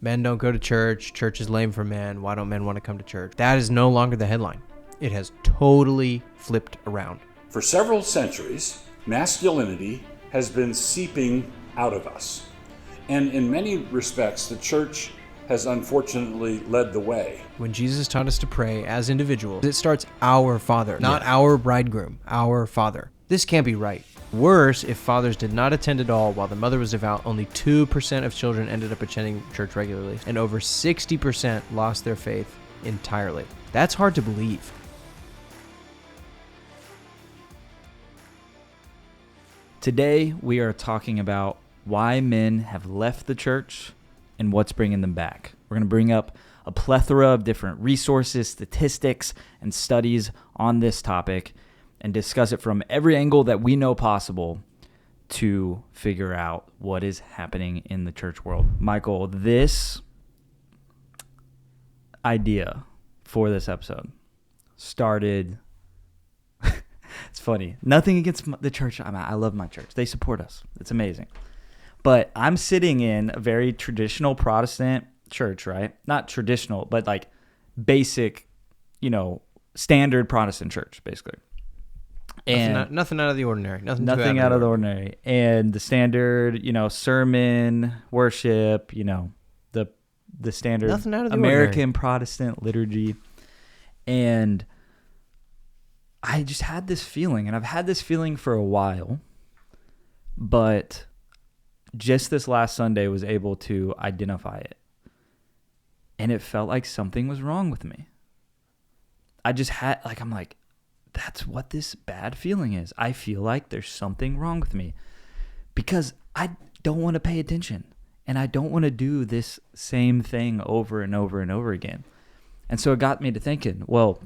Men don't go to church. Church is lame for men. Why don't men want to come to church? That is no longer the headline. It has totally flipped around. For several centuries, masculinity has been seeping out of us. And in many respects, the church has unfortunately led the way. When Jesus taught us to pray as individuals, it starts our Father, not our bridegroom, our Father. This can't be right. Worse, if fathers did not attend at all while the mother was devout, only 2% of children ended up attending church regularly, and over 60% lost their faith entirely. That's hard to believe. Today, we are talking about why men have left the church and what's bringing them back. We're going to bring up a plethora of different resources, statistics, and studies on this topic and discuss it from every angle that we know possible to figure out what is happening in the church world. Michael, this idea for this episode started... It's funny. Nothing against the church. I love my church. They support us. It's amazing. But I'm sitting in a very traditional Protestant church, right? Not traditional, but like basic, standard Protestant church, basically. And nothing out of the ordinary. Nothing out of the ordinary. And the standard, sermon, worship, the standard nothing out of the American ordinary. Protestant liturgy. And I just had this feeling, and I've had this feeling for a while, but just this last Sunday was able to identify it. And it felt like something was wrong with me. I just had, I'm like, that's what this bad feeling is. I feel like there's something wrong with me because I don't want to pay attention and I don't want to do this same thing over and over and over again. And so it got me to thinking, well,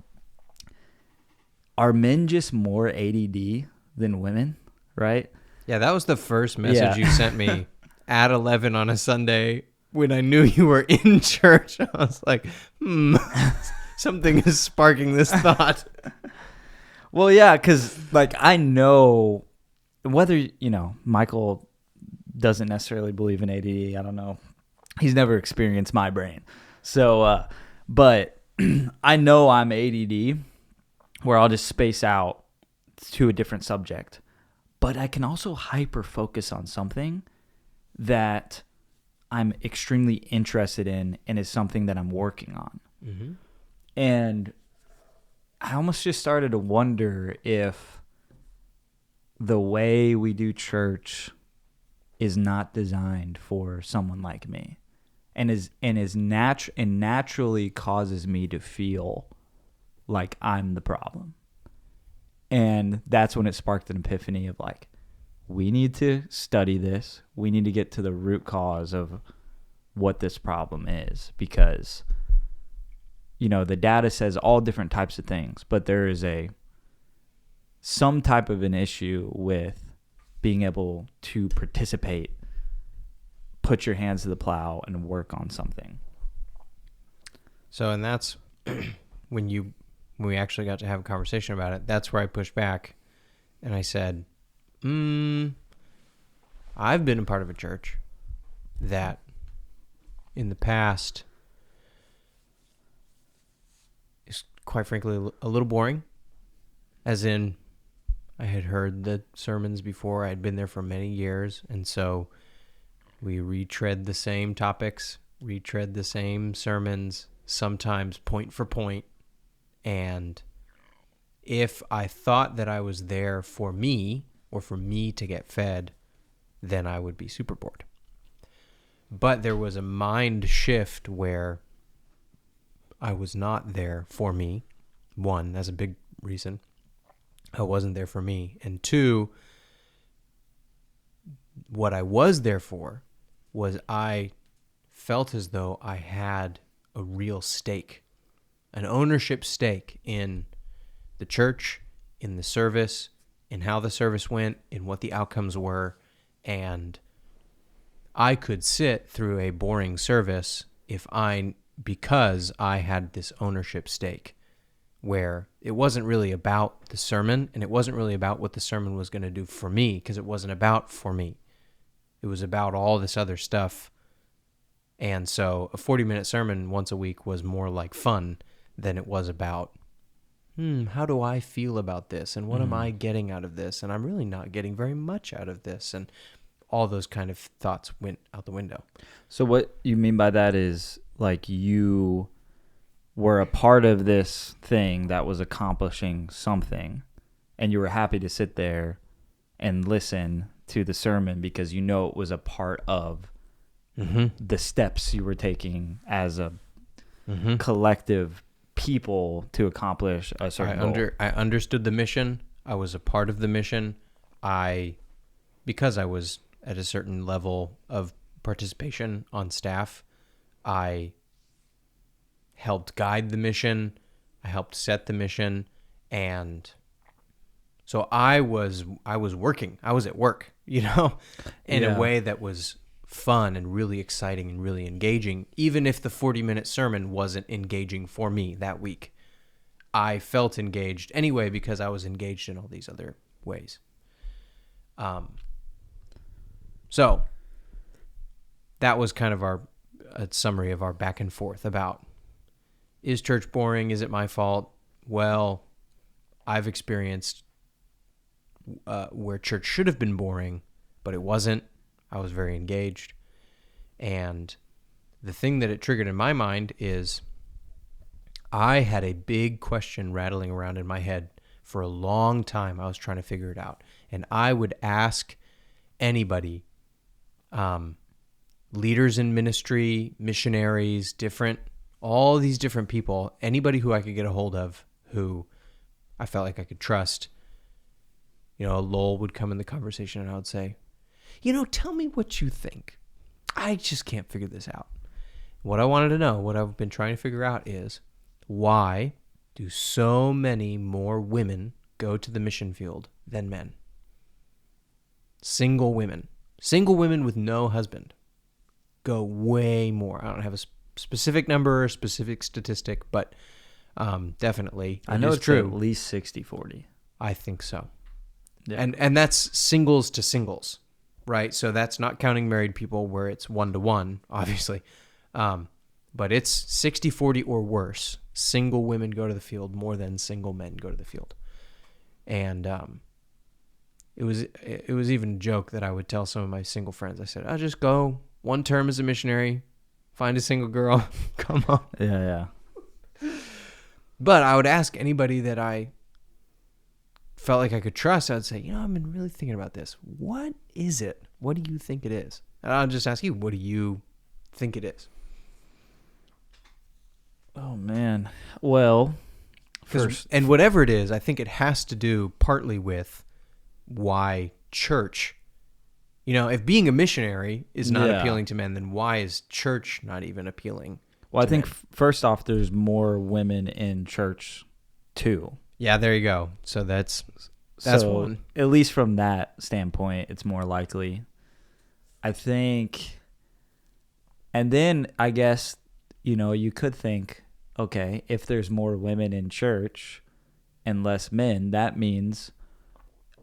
are men just more ADD than women, right? Yeah, that was the first message you sent me at 11 on a Sunday when I knew you were in church. I was like, something is sparking this thought. Well, yeah, because I know whether, Michael doesn't necessarily believe in ADD. I don't know. He's never experienced my brain. So, but I know I'm ADD where I'll just space out to a different subject. But I can also hyper focus on something that I'm extremely interested in and is something that I'm working on. Mm-hmm. And I almost just started to wonder if the way we do church is not designed for someone like me and naturally causes me to feel like I'm the problem. And that's when it sparked an epiphany of we need to study this. We need to get to the root cause of what this problem is because, the data says all different types of things, but there is some type of an issue with being able to participate, put your hands to the plow, and work on something. So, and that's when we actually got to have a conversation about it, that's where I pushed back and I said, I've been a part of a church that in the past is quite frankly a little boring, as in I had heard the sermons before. I had been there for many years, and so we retread the same topics, retread the same sermons, sometimes point for point. And if I thought that I was there for me or for me to get fed, then I would be super bored. But there was a mind shift where I was not there for me. One, that's a big reason. I wasn't there for me. And two, what I was there for was I felt as though I had a real stake, an ownership stake in the church, in the service, in how the service went, in what the outcomes were. And I could sit through a boring service because I had this ownership stake where it wasn't really about the sermon and it wasn't really about what the sermon was going to do for me, because it wasn't about for me. It was about all this other stuff And so a 40-minute sermon once a week was more like fun than it was about, how do I feel about this? And what am I getting out of this? And I'm really not getting very much out of this. And all those kind of thoughts went out the window. So what you mean by that is like you were a part of this thing that was accomplishing something, and you were happy to sit there and listen to the sermon because you know it was a part of the steps you were taking as a collective people to accomplish a certain goal. I understood the mission. I was a part of the mission. Because I was at a certain level of participation on staff, I helped guide the mission. I helped set the mission. And so I was working. I was at work, in a way that was fun and really exciting and really engaging, even if the 40-minute sermon wasn't engaging for me that week. I felt engaged anyway because I was engaged in all these other ways. So that was kind of a summary of our back and forth about, is church boring? Is it my fault? Well, I've experienced where church should have been boring, but it wasn't. I was very engaged. And the thing that it triggered in my mind is I had a big question rattling around in my head for a long time. I was trying to figure it out. And I would ask anybody, leaders in ministry, missionaries, all these different people, anybody who I could get a hold of who I felt like I could trust. Lowell would come in the conversation and I would say, tell me what you think. I just can't figure this out. What I wanted to know, what I've been trying to figure out is, why do so many more women go to the mission field than men? Single women with no husband go way more. I don't have a specific number or specific statistic, but definitely I know it's true. At least 60-40. I think so. Yeah. And that's singles to singles, right? So that's not counting married people where it's 1-to-1, obviously. But it's 60-40 or worse. Single women go to the field more than single men go to the field. And it was even a joke that I would tell some of my single friends. I said, I'll just go one term as a missionary, find a single girl, come on. Yeah. But I would ask anybody that I felt like I could trust. I'd say, I've been really thinking about this. What is it? What do you think it is? And I'll just ask you, what do you think it is? Oh, man. Well, first. And whatever it is, I think it has to do partly with why church, if being a missionary is not appealing to men, then why is church not even appealing? Well, I think first off, there's more women in church too. Yeah, there you go. So that's one. At least from that standpoint, it's more likely. I think, and then I guess, you could think, okay, if there's more women in church and less men, that means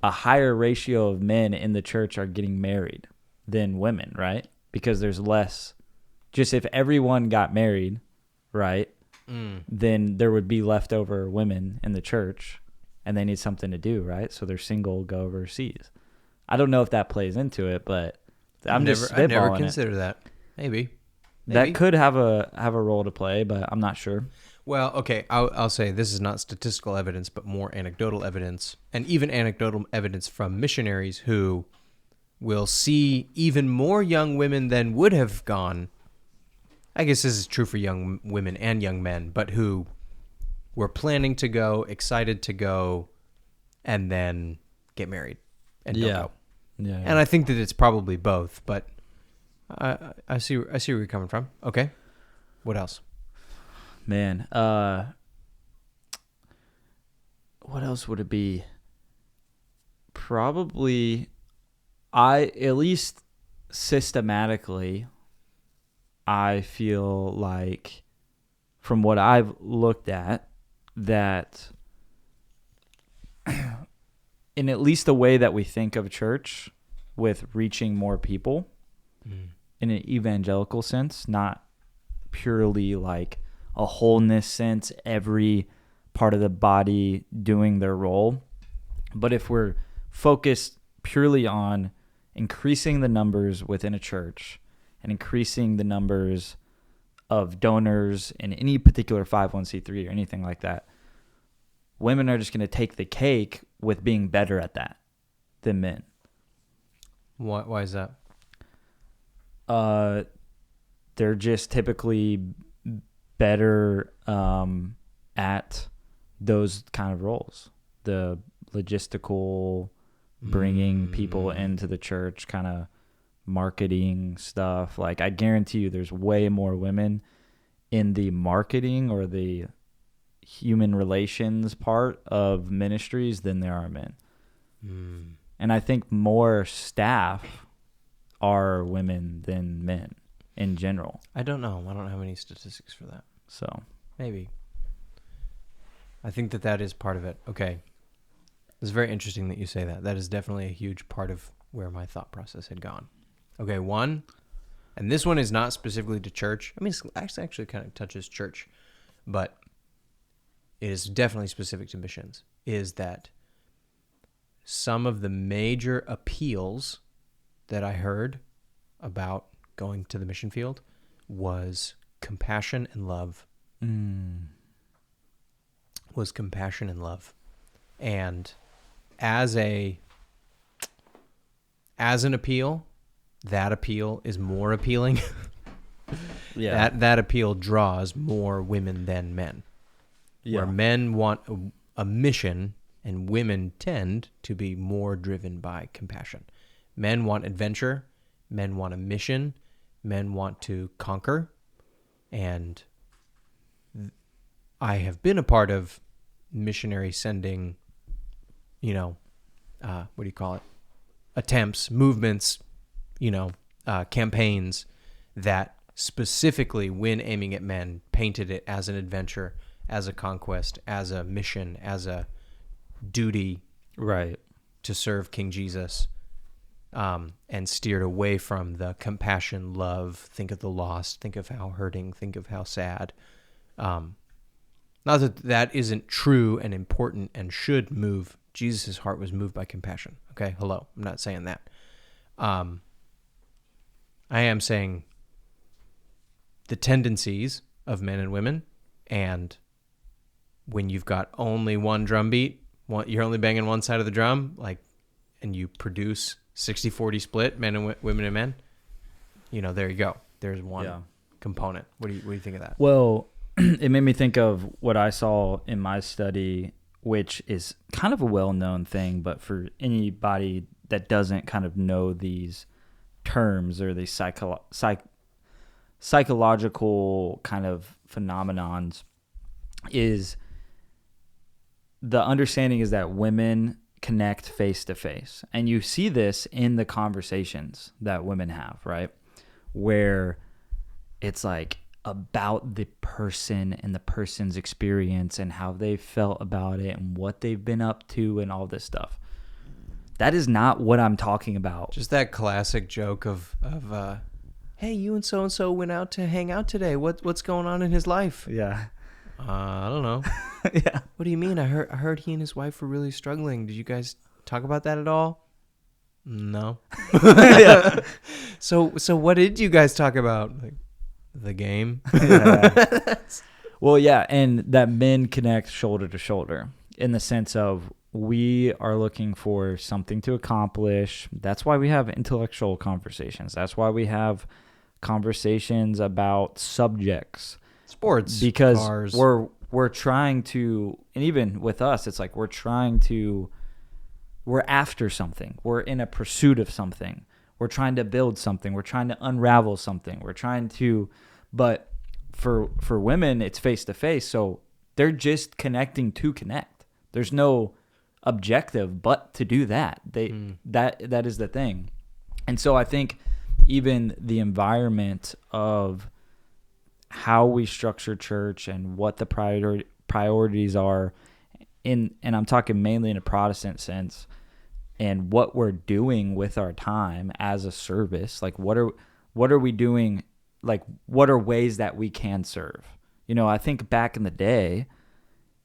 a higher ratio of men in the church are getting married than women, right? Because there's less. Just if everyone got married, right, then there would be leftover women in the church, and they need something to do, right? So they're single, go overseas. I don't know if that plays into it, but I never considered that. Maybe that could have a role to play, but I'm not sure. Well, okay, I'll say this is not statistical evidence, but more anecdotal evidence, and even anecdotal evidence from missionaries who will see even more young women than would have gone. I guess this is true for young women and young men, but who were planning to go, excited to go, and then get married and don't go. Yeah. And I think that it's probably both, but I see where you're coming from. Okay, what else? Man, what else would it be? Probably, at least systematically, I feel like, from what I've looked at, that in at least the way that we think of church with reaching more people, in an evangelical sense, not purely like a wholeness sense, every part of the body doing their role. But if we're focused purely on increasing the numbers within a church and increasing the numbers of donors in any particular 501c3 or anything like that, women are just going to take the cake with being better at that than men. Why is that? They're just typically better at those kind of roles. The logistical, bringing people into the church, kind of marketing stuff. Like, I guarantee you there's way more women in the marketing or the human relations part of ministries than there are men. And I think more staff are women than men in general. I don't know. I don't have any statistics for that. So Maybe. I think that is part of it. Okay. It's very interesting that you say that. That is definitely a huge part of where my thought process had gone. Okay, one, and this one is not specifically to church. I mean, it actually kind of touches church, but it is definitely specific to missions, is that some of the major appeals that I heard about going to the mission field was compassion and love. Was compassion and love. And as an appeal, that appeal is more appealing. yeah, That appeal draws more women than men. Where men want a mission and women tend to be more driven by compassion. Men want adventure, men want a mission, men want to conquer. And I have been a part of missionary sending, what do you call it? Attempts, movements, campaigns that specifically, when aiming at men, painted it as an adventure, as a conquest, as a mission, as a duty, right, to serve King Jesus, and steered away from the compassion, love, think of the lost, think of how hurting, think of how sad. Not that isn't true and important and should move. Jesus' heart was moved by compassion. Okay, hello. I'm not saying that. I am saying the tendencies of men and women, and when you've got only one drum beat, you're only banging one side of the drum, and you produce 60-40 split, men and women and men, there you go. There's one component. What do you think of that? Well, it made me think of what I saw in my study, which is kind of a well-known thing, but for anybody that doesn't kind of know these terms or these psychological kind of phenomenons, is the understanding is that women connect face to face. And you see this in the conversations that women have, right? Where it's like about the person and the person's experience and how they felt about it and what they've been up to and all this stuff. That is not what I'm talking about. Just that classic joke of hey, you and so went out to hang out today. What's going on in his life? Yeah. I don't know. Yeah. What do you mean? I heard he and his wife were really struggling. Did you guys talk about that at all? No. Yeah. So what did you guys talk about? The game. Yeah. Well, yeah, and that men connect shoulder to shoulder in the sense of we are looking for something to accomplish. That's why we have intellectual conversations. That's why we have conversations about subjects, sports, because cars. we're trying to, and even with us, it's like we're after something. We're in a pursuit of something. We're trying to build something. We're trying to unravel something. But for women, it's face to face. So they're just connecting to connect. There's no objective but to do that. That is the thing. And so I think even the environment of how we structure church and what the priorities are and I'm talking mainly in a Protestant sense, and what we're doing with our time as a service, like what are we doing? Like, what are ways that we can serve? I think back in the day,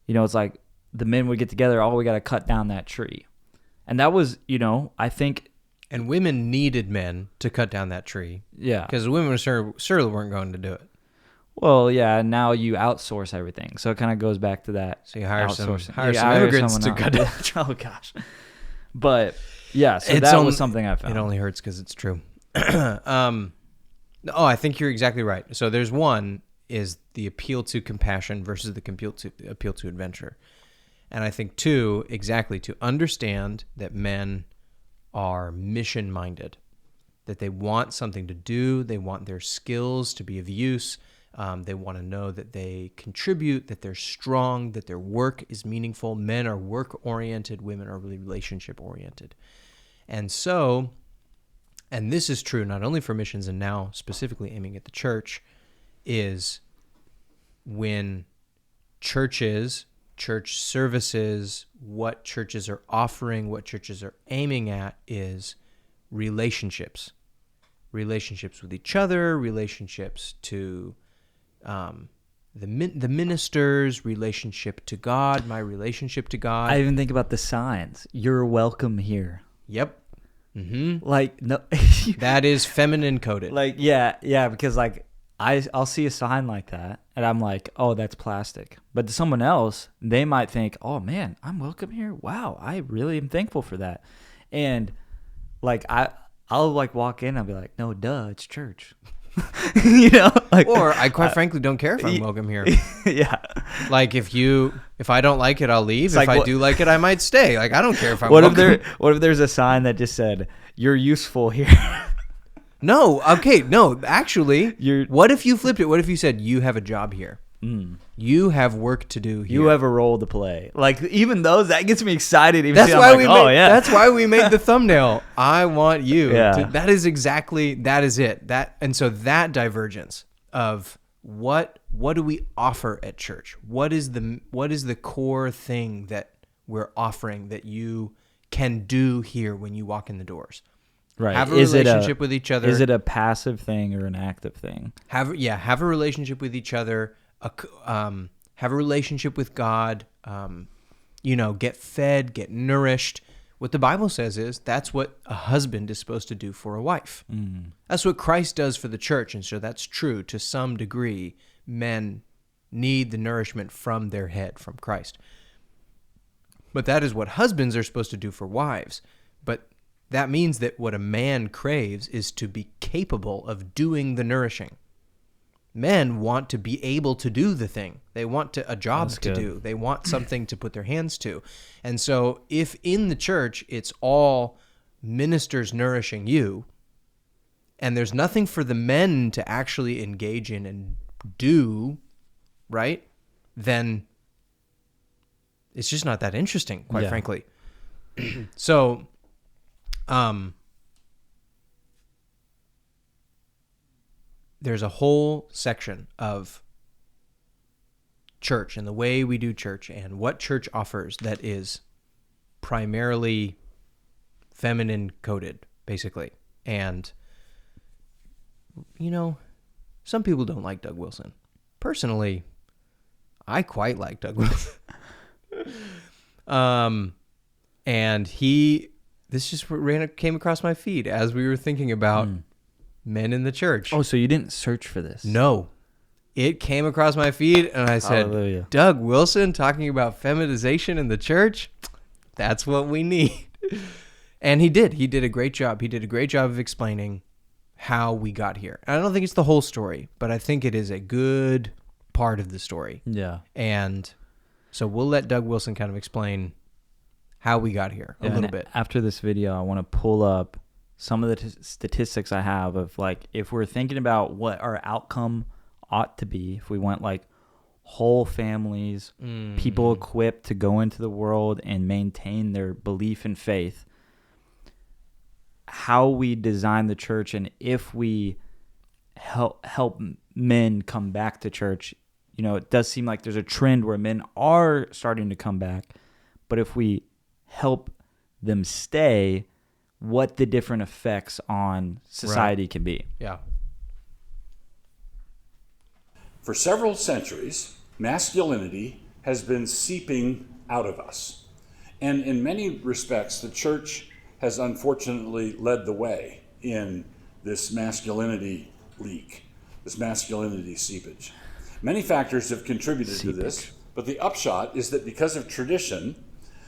it's like the men would get together, we got to cut down that tree. And that was, I think. And women needed men to cut down that tree. Yeah. Because women surely weren't going to do it. Well, yeah, now you outsource everything. So it kind of goes back to that. So you hire some hire immigrants to cut down. Oh, gosh. But, yeah, so that was something I found. It only hurts because it's true. I think you're exactly right. So there's one is the appeal to compassion versus the appeal to adventure. And I think two, exactly, to understand that men are mission-minded, that they want something to do, they want their skills to be of use, they want to know that they contribute, that they're strong, that their work is meaningful. Men are work-oriented, women are really relationship-oriented. And so, and this is true not only for missions and now specifically aiming at the church, is when church services, what churches are offering, what churches are aiming at is relationships with each other, relationships to the ministers, relationship to God, my relationship to God. I even think about the signs. You're welcome here. Yep. Mm-hmm. Like, no. That is feminine coded. Like, yeah, because like I'll see a sign like that and I'm like, oh, that's plastic. But to someone else, they might think, oh man, I'm welcome here. Wow, I really am thankful for that. And like I'll like walk in and I'll be like, no, duh, it's church. Like, or I quite frankly don't care if I'm welcome here. Yeah. Like if I don't like it, I'll leave. It's if like, I do like it, I might stay. Like I don't care if I'm what welcome. What if there's a sign that just said, you're useful here? No, okay, no, actually, what if you flipped it? What if you said, you have a job here? You have work to do here. You have a role to play. Like, even those, that gets me excited. Even that's why we made the thumbnail. I want you. Yeah. That is it. And so that divergence of what do we offer at church? What is the core thing that we're offering that you can do here when you walk in the doors? Right. Have a relationship with each other. Is it a passive thing or an active thing? Have a relationship with each other. Have a relationship with God. Get fed, get nourished. What the Bible says is that's what a husband is supposed to do for a wife. That's what Christ does for the church, and so that's true to some degree. Men need the nourishment from their head, from Christ. But that is what husbands are supposed to do for wives. But that means that what a man craves is to be capable of doing the nourishing. Men want to be able to do the thing. They want a job to do. They want something to put their hands to. And so if in the church it's all ministers nourishing you, and there's nothing for the men to actually engage in and do, right? Then it's just not that interesting, quite frankly. So, there's a whole section of church and the way we do church and what church offers that is primarily feminine coded, basically. And, some people don't like Doug Wilson. Personally, I quite like Doug Wilson. And this just came across my feed as we were thinking about men in the church. Oh, so you didn't search for this? No. It came across my feed and I said, Hallelujah. Doug Wilson talking about feminization in the church? That's what we need. And he did. He did a great job. He did a great job of explaining how we got here. And I don't think it's the whole story, but I think it is a good part of the story. Yeah. And so we'll let Doug Wilson kind of explain how we got here a little bit. After this video, I want to pull up some of the statistics I have of like, if we're thinking about what our outcome ought to be, if we want like whole families, people equipped to go into the world and maintain their belief and faith, how we design the church, and if we help men come back to church, it does seem like there's a trend where men are starting to come back, but if we help them stay, what the different effects on society can be. Yeah. For several centuries, masculinity has been seeping out of us. And in many respects, the church has unfortunately led the way in this masculinity leak, this masculinity seepage. Many factors have contributed to this, but the upshot is that because of tradition,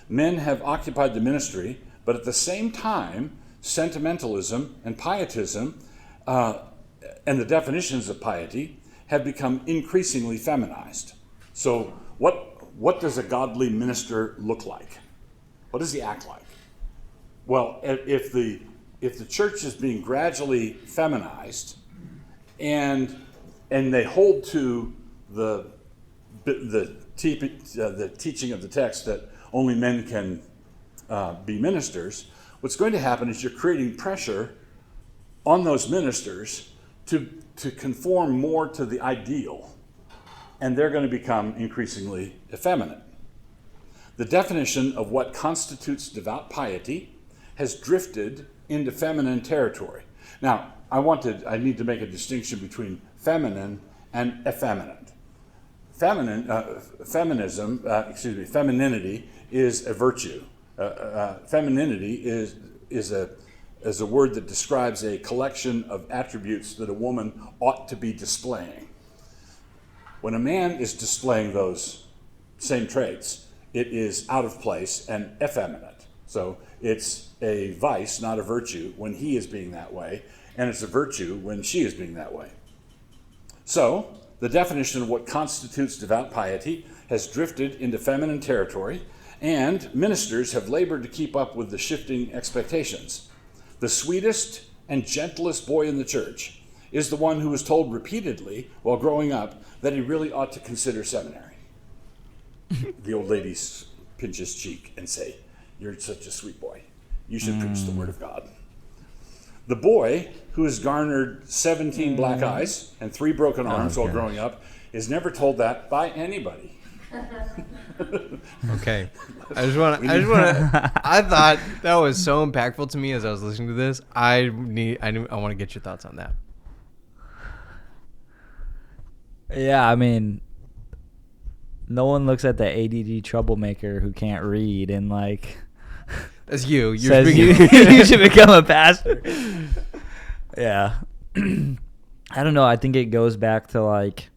men have occupied the ministry, but at the same time, sentimentalism and pietism and the definitions of piety have become increasingly feminized. So what does a godly minister look like? What does he act like? Well, if the church is being gradually feminized, and they hold to the teaching of the text that only men can be ministers, what's going to happen is you're creating pressure on those ministers to conform more to the ideal, and they're going to become increasingly effeminate. The definition of what constitutes devout piety has drifted into feminine territory. Now, I need to make a distinction between feminine and effeminate. Femininity is a virtue. Femininity is a word that describes a collection of attributes that a woman ought to be displaying. When a man is displaying those same traits, it is out of place and effeminate. So it's a vice, not a virtue, when he is being that way, and it's a virtue when she is being that way. So the definition of what constitutes devout piety has drifted into feminine territory, and ministers have labored to keep up with the shifting expectations. The sweetest and gentlest boy in the church is the one who was told repeatedly while growing up that he really ought to consider seminary. The old lady pinch his cheek and say, "You're such a sweet boy. You should preach the word of God." The boy who has garnered 17 black eyes and 3 broken arms while growing up is never told that by anybody. Okay. I thought that was so impactful to me as I was listening to this. I want to get your thoughts on that. Yeah, I mean, no one looks at the ADD troublemaker who can't read and like that's you. You're says you should become a pastor. Yeah. I don't know. I think it goes back to like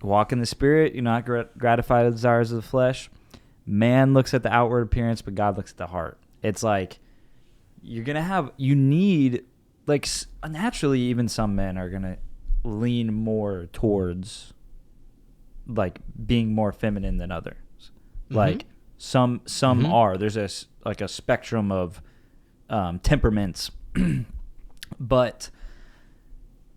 walk in the spirit, not gratify the desires of the flesh. Man looks at the outward appearance, but God looks at the heart. It's like you need, like, naturally, even some men are going to lean more towards like being more feminine than others. Mm-hmm. Like some mm-hmm. are. There's a spectrum of temperaments, but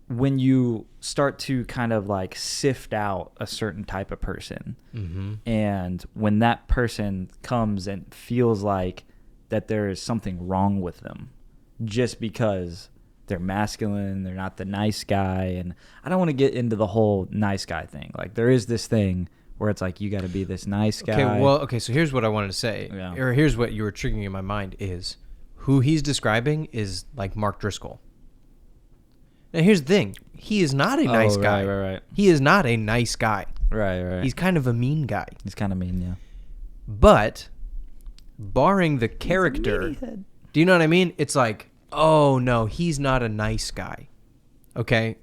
when you start to kind of like sift out a certain type of person, mm-hmm. and when that person comes and feels like that there is something wrong with them just because they're masculine, they're not the nice guy, and I don't want to get into the whole nice guy thing. Like there is this thing where it's like you got to be this nice guy. Okay, so here's what I wanted to say, or here's what you were triggering in my mind is who he's describing is like Mark Driscoll. Now, here's the thing. He is not a nice guy. Right. He is not a nice guy. Right. He's kind of a mean guy. He's kind of mean, yeah. But, barring the character, do you know what I mean? It's like, oh, no, he's not a nice guy. Okay?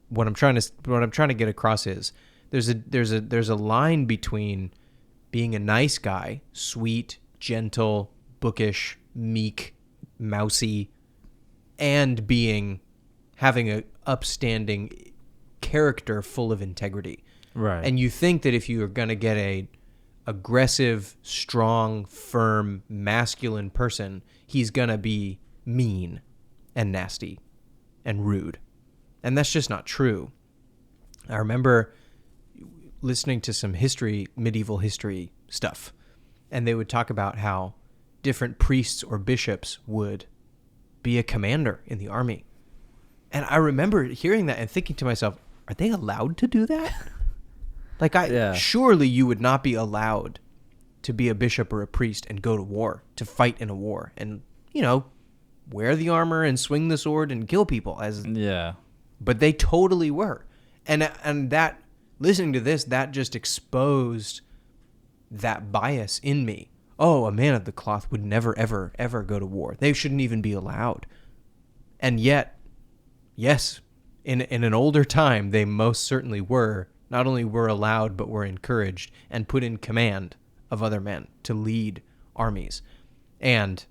What I'm trying to get across is there's a line between being a nice guy, sweet, gentle, bookish, meek, mousy, and having a upstanding character full of integrity. Right. And you think that if you are going to get a aggressive, strong, firm, masculine person, he's going to be mean and nasty and rude. And that's just not true. I remember listening to some medieval history stuff, and they would talk about how different priests or bishops would be a commander in the army. And I remember hearing that and thinking to myself, are they allowed to do that? Like, surely you would not be allowed to be a bishop or a priest and go to war, to fight in a war, and, wear the armor and swing the sword and kill people. but they totally were. And that, listening to this, that just exposed that bias in me. Oh, a man of the cloth would never, ever, ever go to war. They shouldn't even be allowed. And yet, yes, in an older time, they most certainly were. Not only were allowed, but were encouraged and put in command of other men to lead armies. And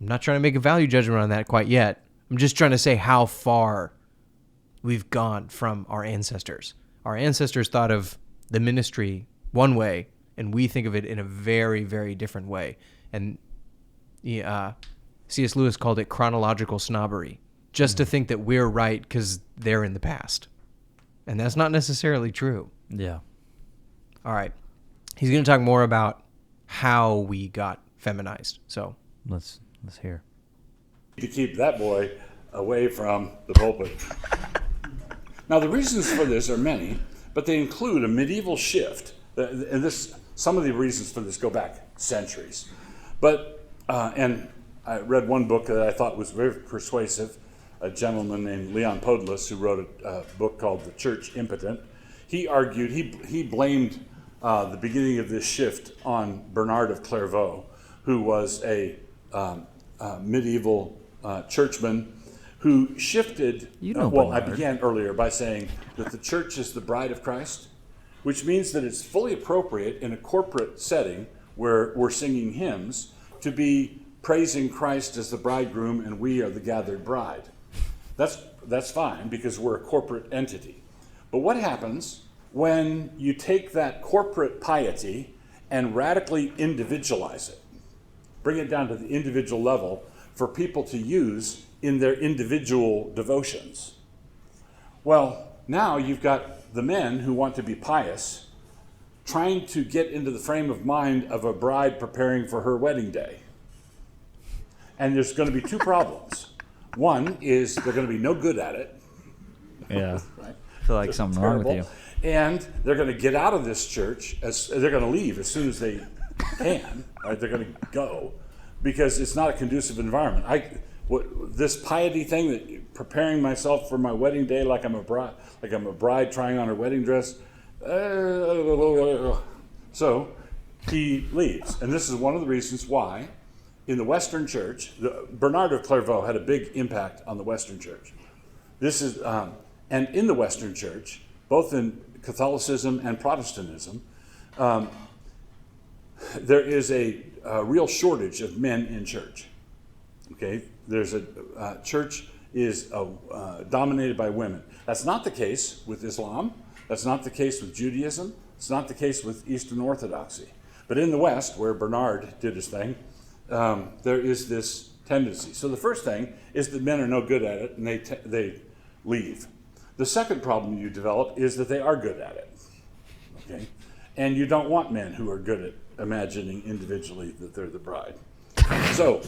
I'm not trying to make a value judgment on that quite yet. I'm just trying to say how far we've gone from our ancestors. Our ancestors thought of the ministry one way, and we think of it in a very, very different way. And C.S. Lewis called it chronological snobbery, just to think that we're right because they're in the past. And that's not necessarily true. Yeah. All right. He's going to talk more about how we got feminized. So Let's hear. To keep that boy away from the pulpit. Now, the reasons for this are many, but they include a medieval shift. And some of the reasons for this go back centuries. But, and I read one book that I thought was very persuasive, a gentleman named Leon Podolus, who wrote a book called The Church Impotent. He argued, he blamed the beginning of this shift on Bernard of Clairvaux, who was a medieval churchman who shifted. I began earlier by saying that the church is the bride of Christ, which means that it's fully appropriate in a corporate setting where we're singing hymns to be praising Christ as the bridegroom and we are the gathered bride. That's fine because we're a corporate entity. But what happens when you take that corporate piety and radically individualize it? Bring it down to the individual level for people to use in their individual devotions. Well, now you've got the men who want to be pious trying to get into the frame of mind of a bride preparing for her wedding day. And there's going to be two problems. One is they're going to be no good at it. Yeah. Right? I feel like something wrong with you. And they're going to get out of this church, they're going to leave as soon as they can. Right? They're going to go because it's not a conducive environment. This piety thing, that preparing myself for my wedding day like I'm a bride trying on her wedding dress. So he leaves. And this is one of the reasons why in the Western church, Bernard of Clairvaux had a big impact on the Western church. This is, and in the Western church, both in Catholicism and Protestantism, there is a real shortage of men in church. Okay, there's church is dominated by women. That's not the case with Islam. That's not the case with Judaism. It's not the case with Eastern Orthodoxy. But in the West, where Bernard did his thing, there is this tendency. So the first thing is that men are no good at it, and they leave. The second problem you develop is that they are good at it. Okay, and you don't want men who are good at imagining individually that they're the bride. So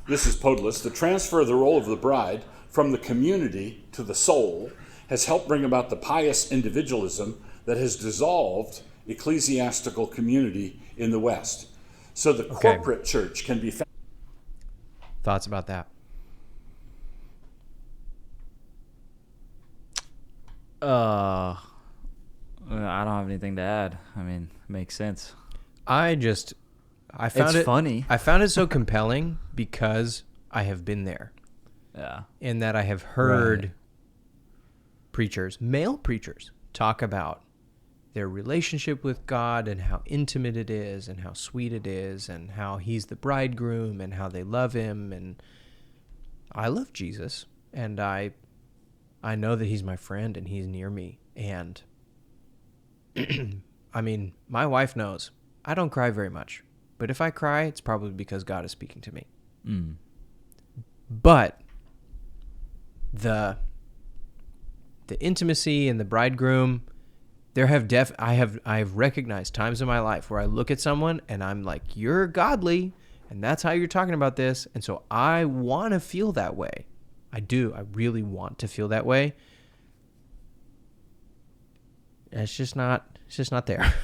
this is Podolus. The transfer of the role of the bride from the community to the soul has helped bring about the pious individualism that has dissolved ecclesiastical community in the West. So the corporate church can be found. Thoughts about that? I don't have anything to add. I mean, it makes sense. I found it funny. I found it so compelling because I have been there. Yeah. In that I have heard preachers, male preachers, talk about their relationship with God and how intimate it is and how sweet it is and how he's the bridegroom and how they love him. And I love Jesus, and I know that he's my friend and he's near me. And I mean, my wife knows I don't cry very much, but if I cry, it's probably because God is speaking to me. Mm. But the intimacy and the bridegroom, I've recognized times in my life where I look at someone and I'm like, you're godly, and that's how you're talking about this. And so I want to feel that way. I do. I really want to feel that way. It's just not there.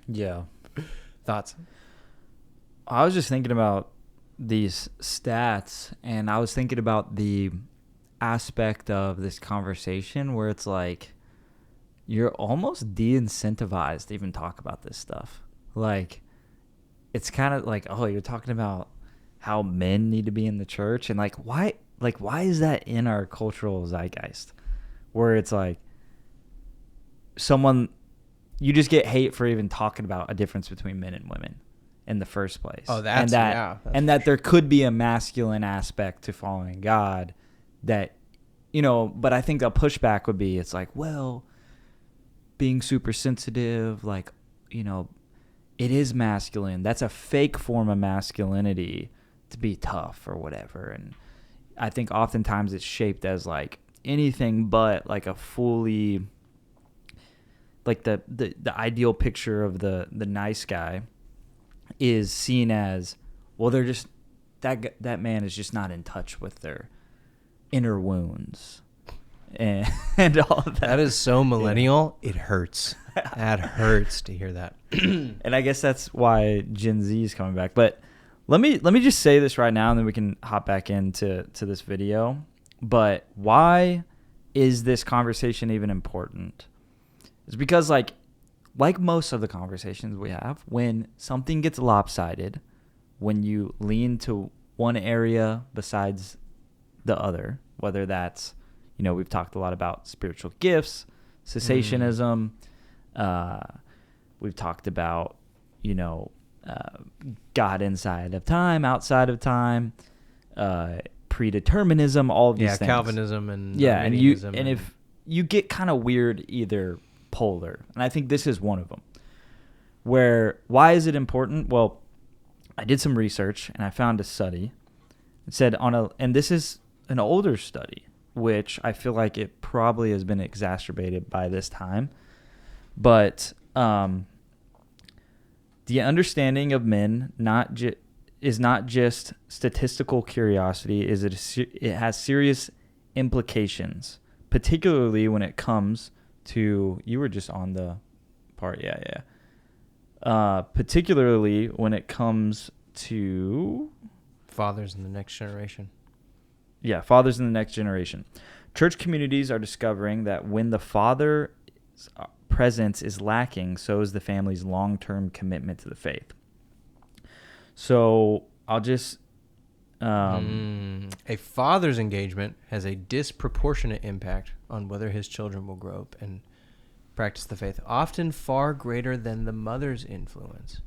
Yeah. Thoughts? I was just thinking about these stats, and I was thinking about the aspect of this conversation where it's like you're almost de-incentivized to even talk about this stuff. Like, it's kind of like, oh, you're talking about how men need to be in the church, and like why is that in our cultural zeitgeist where it's like you just get hate for even talking about a difference between men and women in the first place. Oh, that's that there could be a masculine aspect to following God that, but I think a pushback would be, it's like, well, being super sensitive, like, it is masculine. That's a fake form of masculinity to be tough or whatever. And I think oftentimes it's shaped as like anything but like a fully, like the ideal picture of the nice guy is seen as, well, they're just, that man is just not in touch with their inner wounds and all of that. That is so millennial. Yeah. It hurts. That hurts to hear that. And I guess that's why Gen Z is coming back. But let me just say this right now, and then we can hop back into this video. But why is this conversation even important? It's because like most of the conversations we have, when something gets lopsided, when you lean to one area besides the other, whether that's, we've talked a lot about spiritual gifts, cessationism. We've talked about, God inside of time, outside of time, predeterminism, all of these things. Calvinism and Arminianism. And if you get kind of weird either polar, and I think this is one of them, why is it important? Well, I did some research and I found a study. It said and this is an older study, which I feel like it probably has been exacerbated by this time, but the understanding of men is not just statistical curiosity. It has serious implications, particularly when it comes to, you were just on the part, particularly when it comes to fathers in the next generation. Yeah, fathers in the next generation. Church communities are discovering that when the father's presence is lacking, so is the family's long-term commitment to the faith. So I'll just... a father's engagement has a disproportionate impact on whether his children will grow up and practice the faith, often far greater than the mother's influence.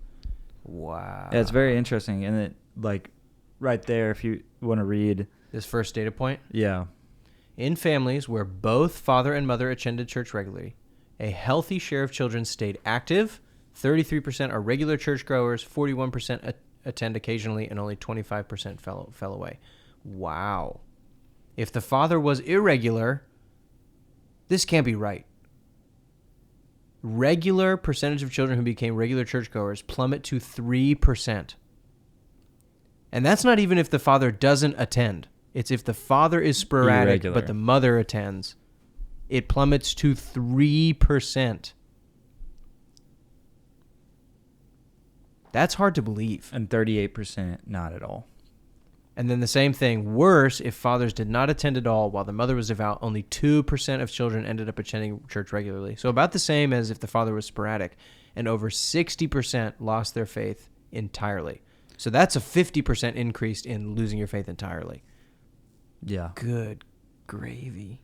Wow. Yeah, it's very interesting. And it, like, right there, if you want to read... This first data point? Yeah. In families where both father and mother attended church regularly, a healthy share of children stayed active, 33% are regular churchgoers, 41% attend occasionally, and only 25% fell away. Wow. If the father was irregular, this can't be right. Regular percentage of children who became regular churchgoers plummet to 3%. And that's not even if the father doesn't attend. It's if the father is sporadic, Irregular. but the mother attends. It plummets to 3%. That's hard to believe. And 38% not at all. And then the same thing, worse, if fathers did not attend at all while the mother was devout, only 2% of children ended up attending church regularly. So about the same as if the father was sporadic. And over 60% lost their faith entirely. So that's a 50% increase in losing your faith entirely. Yeah. Good gravy.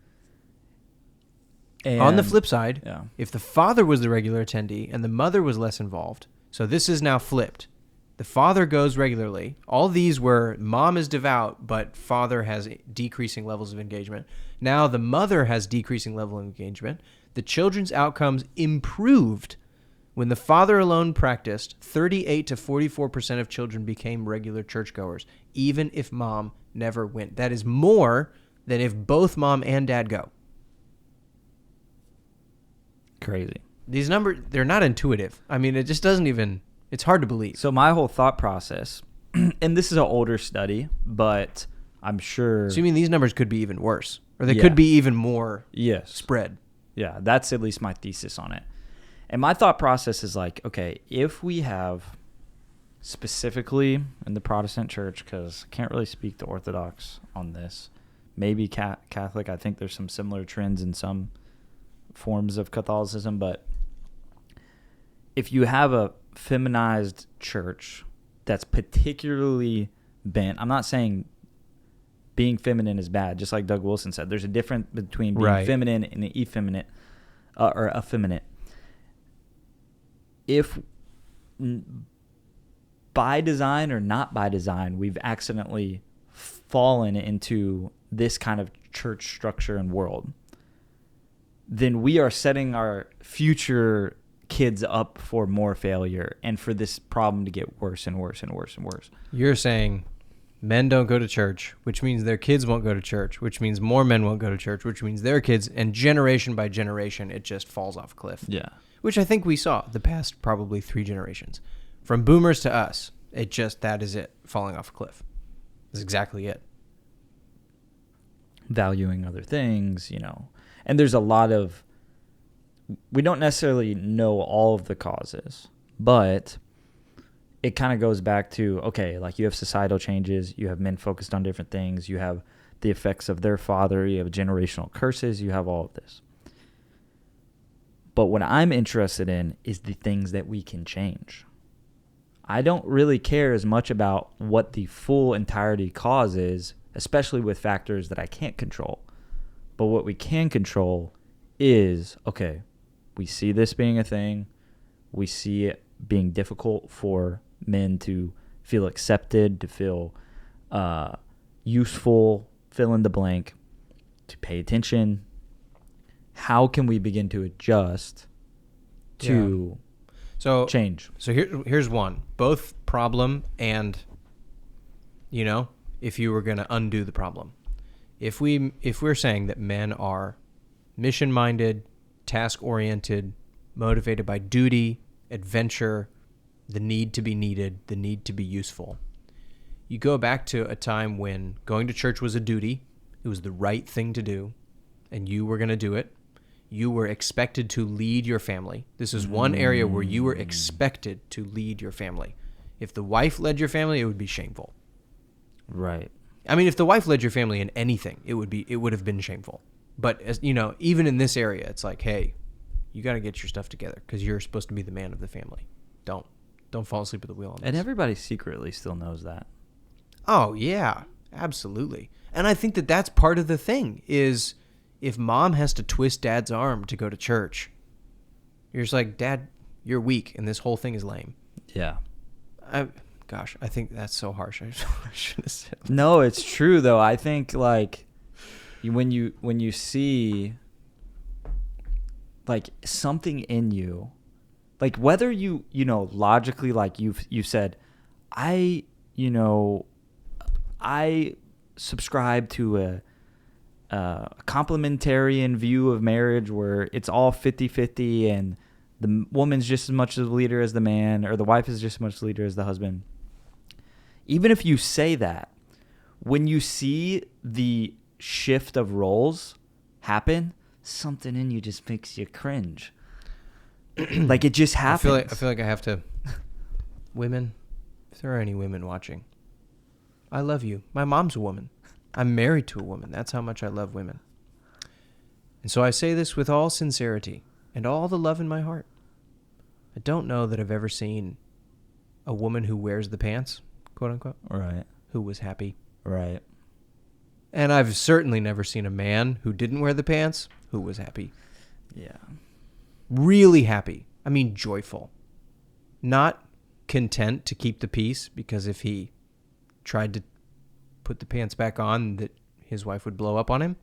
And on the flip side, yeah. if the father was the regular attendee and the mother was less involved, so this is now flipped. The father goes regularly. All these were mom is devout, but father has decreasing levels of engagement. Now the mother has decreasing level of engagement. The children's outcomes improved. When the father alone practiced, 38 to 44% of children became regular churchgoers, even if mom never went. That is more than if both mom and dad go. Crazy. These numbers, they're not intuitive. I mean, it just doesn't even, it's hard to believe. So my whole thought process, and this is an older study, but I'm sure... So you mean these numbers could be even worse? Or they Yeah. could be even more Yes. spread? Yeah, that's at least my thesis on it. And my thought process is like, okay, if we have specifically in the Protestant church, because I can't really speak to Orthodox on this, maybe Catholic. I think there's some similar trends in some forms of Catholicism, but if you have a feminized church that's particularly bent, I'm not saying being feminine is bad, just like Doug Wilson said. There's a difference between being feminine and effeminate, or effeminate. If by design or not by design, we've accidentally fallen into this kind of church structure and world, then we are setting our future kids up for more failure and for this problem to get worse and worse and worse and worse. You're saying men don't go to church, which means their kids won't go to church, which means more men won't go to church, which means their kids, and generation by generation, it just falls off a cliff. Yeah. Which I think we saw the past probably 3 generations. From boomers to us, that is it, falling off a cliff. That's exactly it. Valuing other things, and there's a lot of, we don't necessarily know all of the causes, but it kind of goes back to, okay, like you have societal changes, you have men focused on different things, you have the effects of their father, you have generational curses, you have all of this. But what I'm interested in is the things that we can change. I don't really care as much about what the full entirety cause is, especially with factors that I can't control. But what we can control is, okay, we see this being a thing. We see it being difficult for men to feel accepted, to feel useful, fill in the blank, to pay attention. How can we begin to adjust to change? So here's one. Both problem and, if you were going to undo the problem. If we're saying that men are mission-minded, task-oriented, motivated by duty, adventure, the need to be needed, the need to be useful. You go back to a time when going to church was a duty. It was the right thing to do, and you were going to do it. You were expected to lead your family. This is one area where you were expected to lead your family. If the wife led your family, it would be shameful. Right. I mean, if the wife led your family in anything, it would have been shameful. But even in this area, it's like, hey, you got to get your stuff together because you're supposed to be the man of the family. Don't fall asleep at the wheel on this. And everybody secretly still knows that. Oh yeah, absolutely. And I think that that's part of the thing is, if mom has to twist dad's arm to go to church, you're just like, Dad, you're weak, and this whole thing is lame. Yeah. I think that's so harsh. I shouldn't have said that. No, it's true though. I think like when you see like something in you, like whether you logically, like you said, I subscribe to a complementarian view of marriage where it's all 50-50 and the woman's just as much of the leader as the man, or the wife is just as much the leader as the husband. Even if you say that, when you see the shift of roles happen, something in you just makes you cringe. Like it just happens. I feel like I have to. Women, if there are any women watching, I love you. My mom's a woman. I'm married to a woman. That's how much I love women. And so I say this with all sincerity and all the love in my heart. I don't know that I've ever seen a woman who wears the pants, quote unquote, Right. who was happy. Right. And I've certainly never seen a man who didn't wear the pants who was happy. Yeah. Really happy. I mean, joyful. Not content to keep the peace, because if he tried to put the pants back on, that his wife would blow up on him,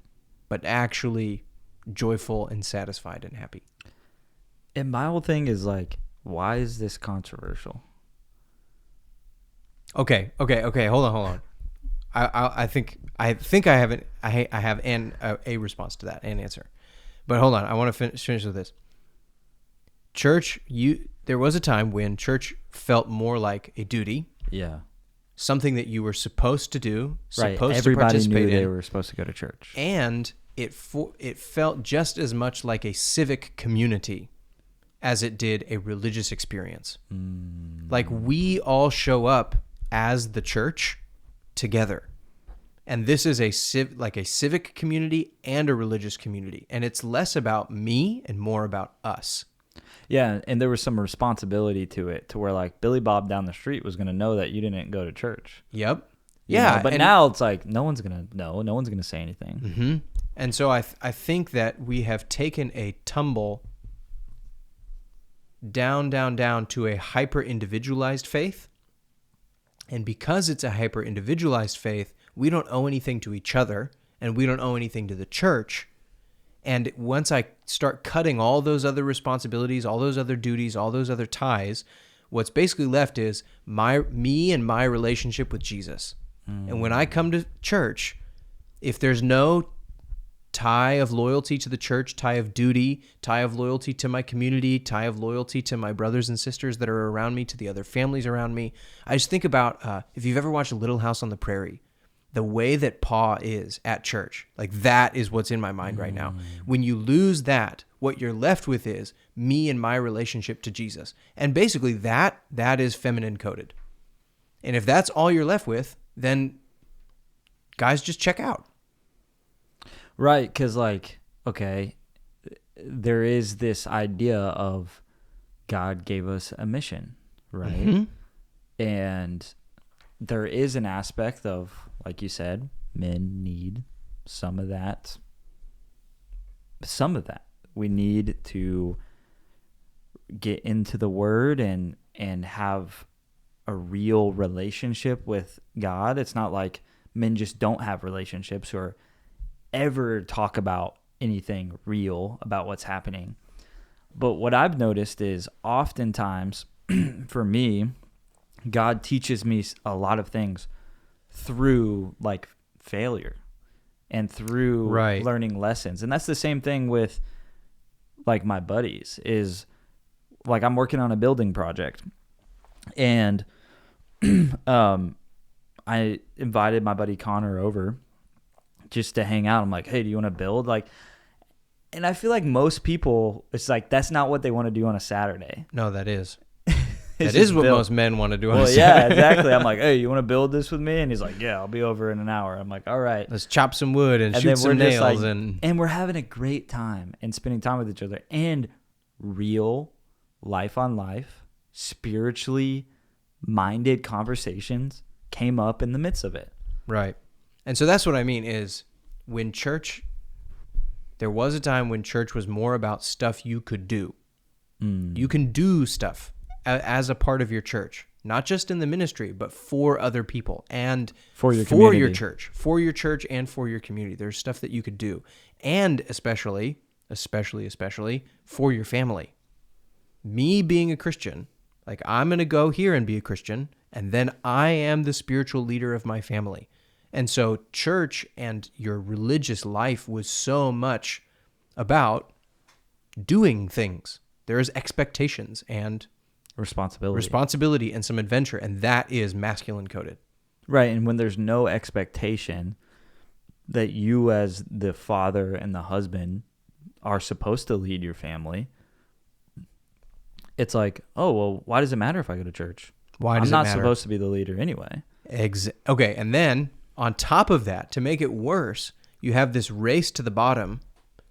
but actually joyful and satisfied and happy. And my whole thing is like, why is this controversial? Okay. Hold on. I think I have a response to that, an answer. But hold on, I want to finish with this. Church, there was a time when church felt more like a duty. Yeah. Something that you were supposed to do, supposed to Everybody participate knew they in. were supposed to go to church. And it felt just as much like a civic community as it did a religious experience. Like we all show up as the church together. And this is a civic community and a religious community. And it's less about me and more about us. Yeah, and there was some responsibility to it, to where like Billy Bob down the street was going to know that you didn't go to church. Yep. You Yeah. know? But now it's like no one's going to know. No one's going to say anything. Mm-hmm. And so I think that we have taken a tumble down to a hyper-individualized faith. And because it's a hyper-individualized faith, we don't owe anything to each other, and we don't owe anything to the church. And once I start cutting all those other responsibilities, all those other duties, all those other ties, what's basically left is me and my relationship with Jesus. And when I come to church, if there's no tie of loyalty to the church, tie of duty, tie of loyalty to my community, tie of loyalty to my brothers and sisters that are around me, to the other families around me. I just think about if you've ever watched Little House on the Prairie, the way that Pa is at church, like that is what's in my mind right now. When you lose that, what you're left with is me and my relationship to Jesus. And basically that is feminine coded. And if that's all you're left with, then guys, just check out. Right, because like, okay, there is this idea of God gave us a mission, right? Mm-hmm. And there is an aspect of, like you said, men need some of that. We need to get into the Word and have a real relationship with God. It's not like men just don't have relationships or ever talk about anything real about what's happening. But what I've noticed is oftentimes for me, God teaches me a lot of things through like failure and through learning lessons. And that's the same thing with like my buddies is like I'm working on a building project and I invited my buddy Connor over just to hang out. I'm like, hey, do you want to build? Like, and I feel like most people, it's like, that's not what they want to do on a Saturday. No, that is. That is what most men want to do on a Saturday. Yeah, exactly. I'm like, hey, you want to build this with me? And he's like, yeah, I'll be over in an hour. I'm like, all right. Let's chop some wood and shoot some nails. And we're having a great time and spending time with each other. And real life on life, spiritually minded conversations came up in the midst of it. Right. And so that's what I mean is when church, there was a time when church was more about stuff you could do. You can do stuff as a part of your church, not just in the ministry, but for other people and for your church and for your community. There's stuff that you could do. And especially for your family. Me being a Christian, like I'm going to go here and be a Christian, and then I am the spiritual leader of my family. And so church and your religious life was so much about doing things. There's expectations and responsibility and some adventure, and that is masculine coded. Right, and when there's no expectation that you as the father and the husband are supposed to lead your family, it's like, oh, well, why does it matter if I go to church? Why does I'm it matter? not supposed to be the leader anyway. Okay, and then on top of that, to make it worse, you have this race to the bottom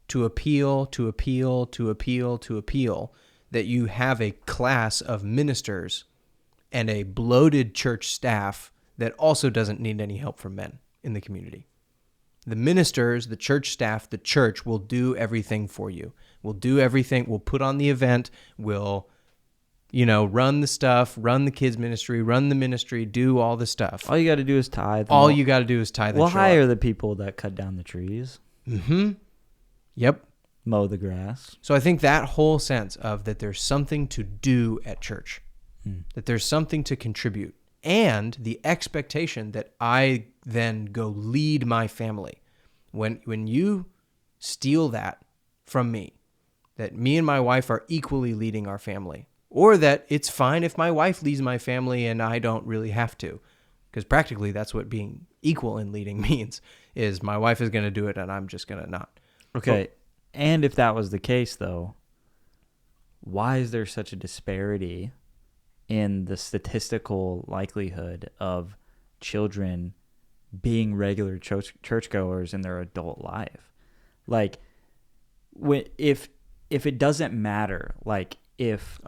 to appeal, that you have a class of ministers and a bloated church staff that also doesn't need any help from men in the community. The ministers, the church staff, the church will do everything for you. We'll do everything. We'll put on the event. We'll, run the stuff, run the kids ministry, run the ministry, do all the stuff. All you got to do is tithe. All you got to do is tithe. We'll hire the people that cut down the trees. Mm-hmm. Yep. Mow the grass. So I think that whole sense of that there's something to do at church, that there's something to contribute, and the expectation that I then go lead my family. When you steal that from me, that me and my wife are equally leading our family, or that it's fine if my wife leads my family and I don't really have to, because practically that's what being equal in leading means, is my wife is going to do it and I'm just going to not. Okay. And if that was the case, though, why is there such a disparity in the statistical likelihood of children being regular churchgoers in their adult life. Like, if it doesn't matter, like if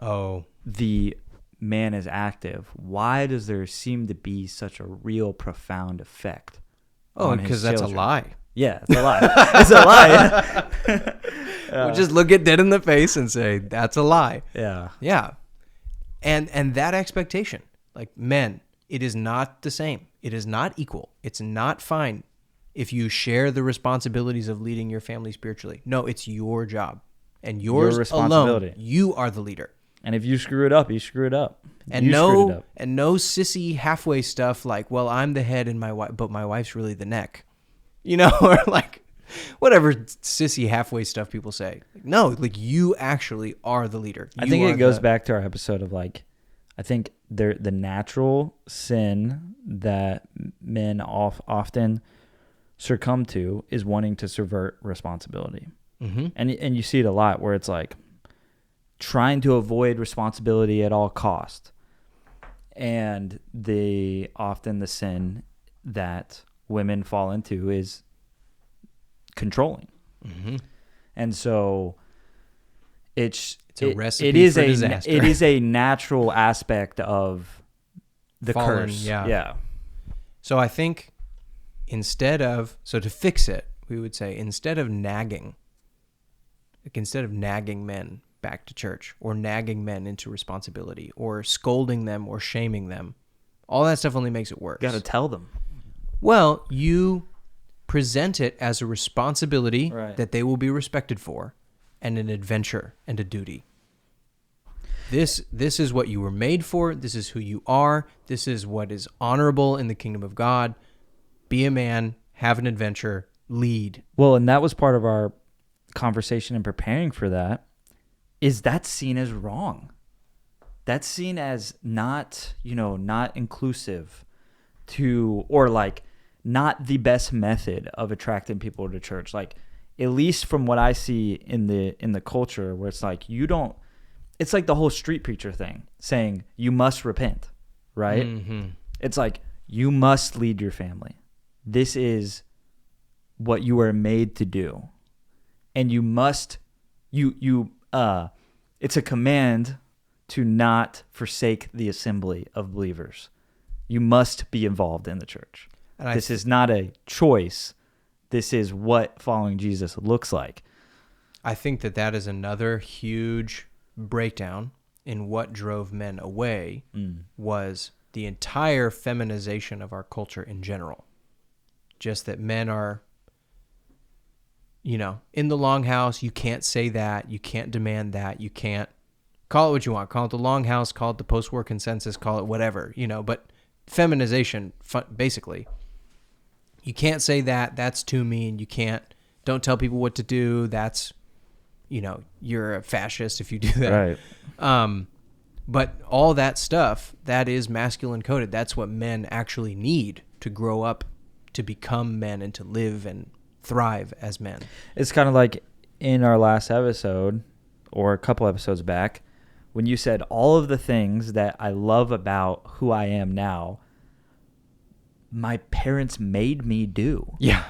the man is active, why does there seem to be such a real profound effect? Because that's a lie. Yeah, it's a lie. It's a lie. We'll just look it dead in the face and say, that's a lie. Yeah. Yeah. And that expectation, like, men, it is not the same. It is not equal. It's not fine if you share the responsibilities of leading your family spiritually. No, it's your job. And yours responsibility. Alone, you are the leader. And if you screw it up, you screw it up. And no sissy halfway stuff like, well, I'm the head and but my wife's really the neck. You know, or like whatever sissy halfway stuff people say. No, like, you actually are the leader. I think it goes back to our episode of, like, I think the natural sin that men often succumb to is wanting to subvert responsibility. Mm-hmm. And you see it a lot where it's like trying to avoid responsibility at all cost. And often the sin that women fall into is controlling. Mm-hmm. And so it's a recipe for disaster. It is a natural aspect of the curse. Yeah. So I think to fix it, we would say, instead of nagging men back to church, or nagging men into responsibility, or scolding them or shaming them, all that stuff only makes it worse. You got to tell them. Well, you present it as a responsibility Right. that they will be respected for, and an adventure and a duty. This is what you were made for. This is who you are. This is what is honorable in the kingdom of God. Be a man, have an adventure, lead. Well, and that was part of our conversation in preparing for that, is that's seen as wrong. That's seen as not inclusive to, or like not the best method of attracting people to church. Like, at least from what I see in the culture, where it's like, it's like the whole street preacher thing, saying you must repent, right? Mm-hmm. It's like, you must lead your family. This is what you are made to do. And you must, it's a command to not forsake the assembly of believers. You must be involved in the church. And this is not a choice. This is what following Jesus looks like. I think that is another huge breakdown in what drove men away was the entire feminization of our culture in general. Just that men are, in the longhouse, you can't say that, you can't demand that, you can't call it what you want, call it the longhouse, call it the post-war consensus, call it whatever, but feminization, basically. You can't say that, that's too mean, don't tell people what to do, that's, you're a fascist if you do that. Right. But all that stuff, that is masculine coded. That's what men actually need to grow up, to become men, and to live and thrive as men. It's kind of like in our last episode, or a couple episodes back, when you said all of the things that I love about who I am now, my parents made me do. Yeah.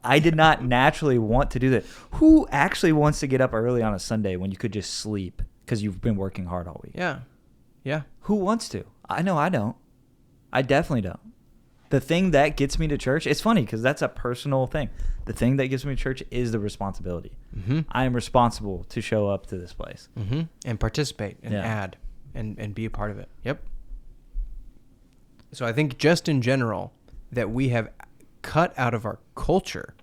I did not naturally want to do that. Who actually wants to get up early on a Sunday when you could just sleep because you've been working hard all week? Yeah. Yeah. Who wants to? I know I don't. I definitely don't. The thing that gets me to church, it's funny because that's a personal thing. The thing that gets me to church is the responsibility. Mm-hmm. I am responsible to show up to this place. Mm-hmm. And participate and add and be a part of it. Yep. So I think just in general that we have cut out of our culture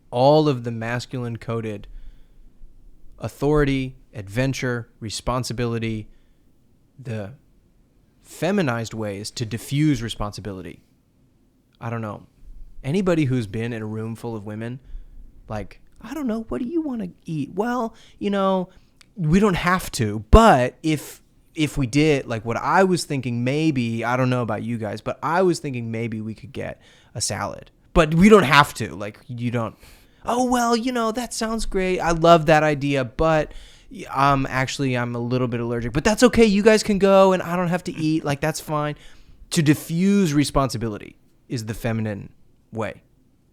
all of the masculine coded authority, adventure, responsibility, the feminized ways to diffuse responsibility. I don't know. Anybody who's been in a room full of women, like, I don't know, what do you want to eat? Well, we don't have to, but if we did, like what I was thinking, maybe, I don't know about you guys, but I was thinking maybe we could get a salad, but we don't have to. Like, you don't, oh, well, that sounds great. I love that idea, but I'm a little bit allergic, but that's okay. You guys can go and I don't have to eat. Like, that's fine. To diffuse responsibility. is the feminine way.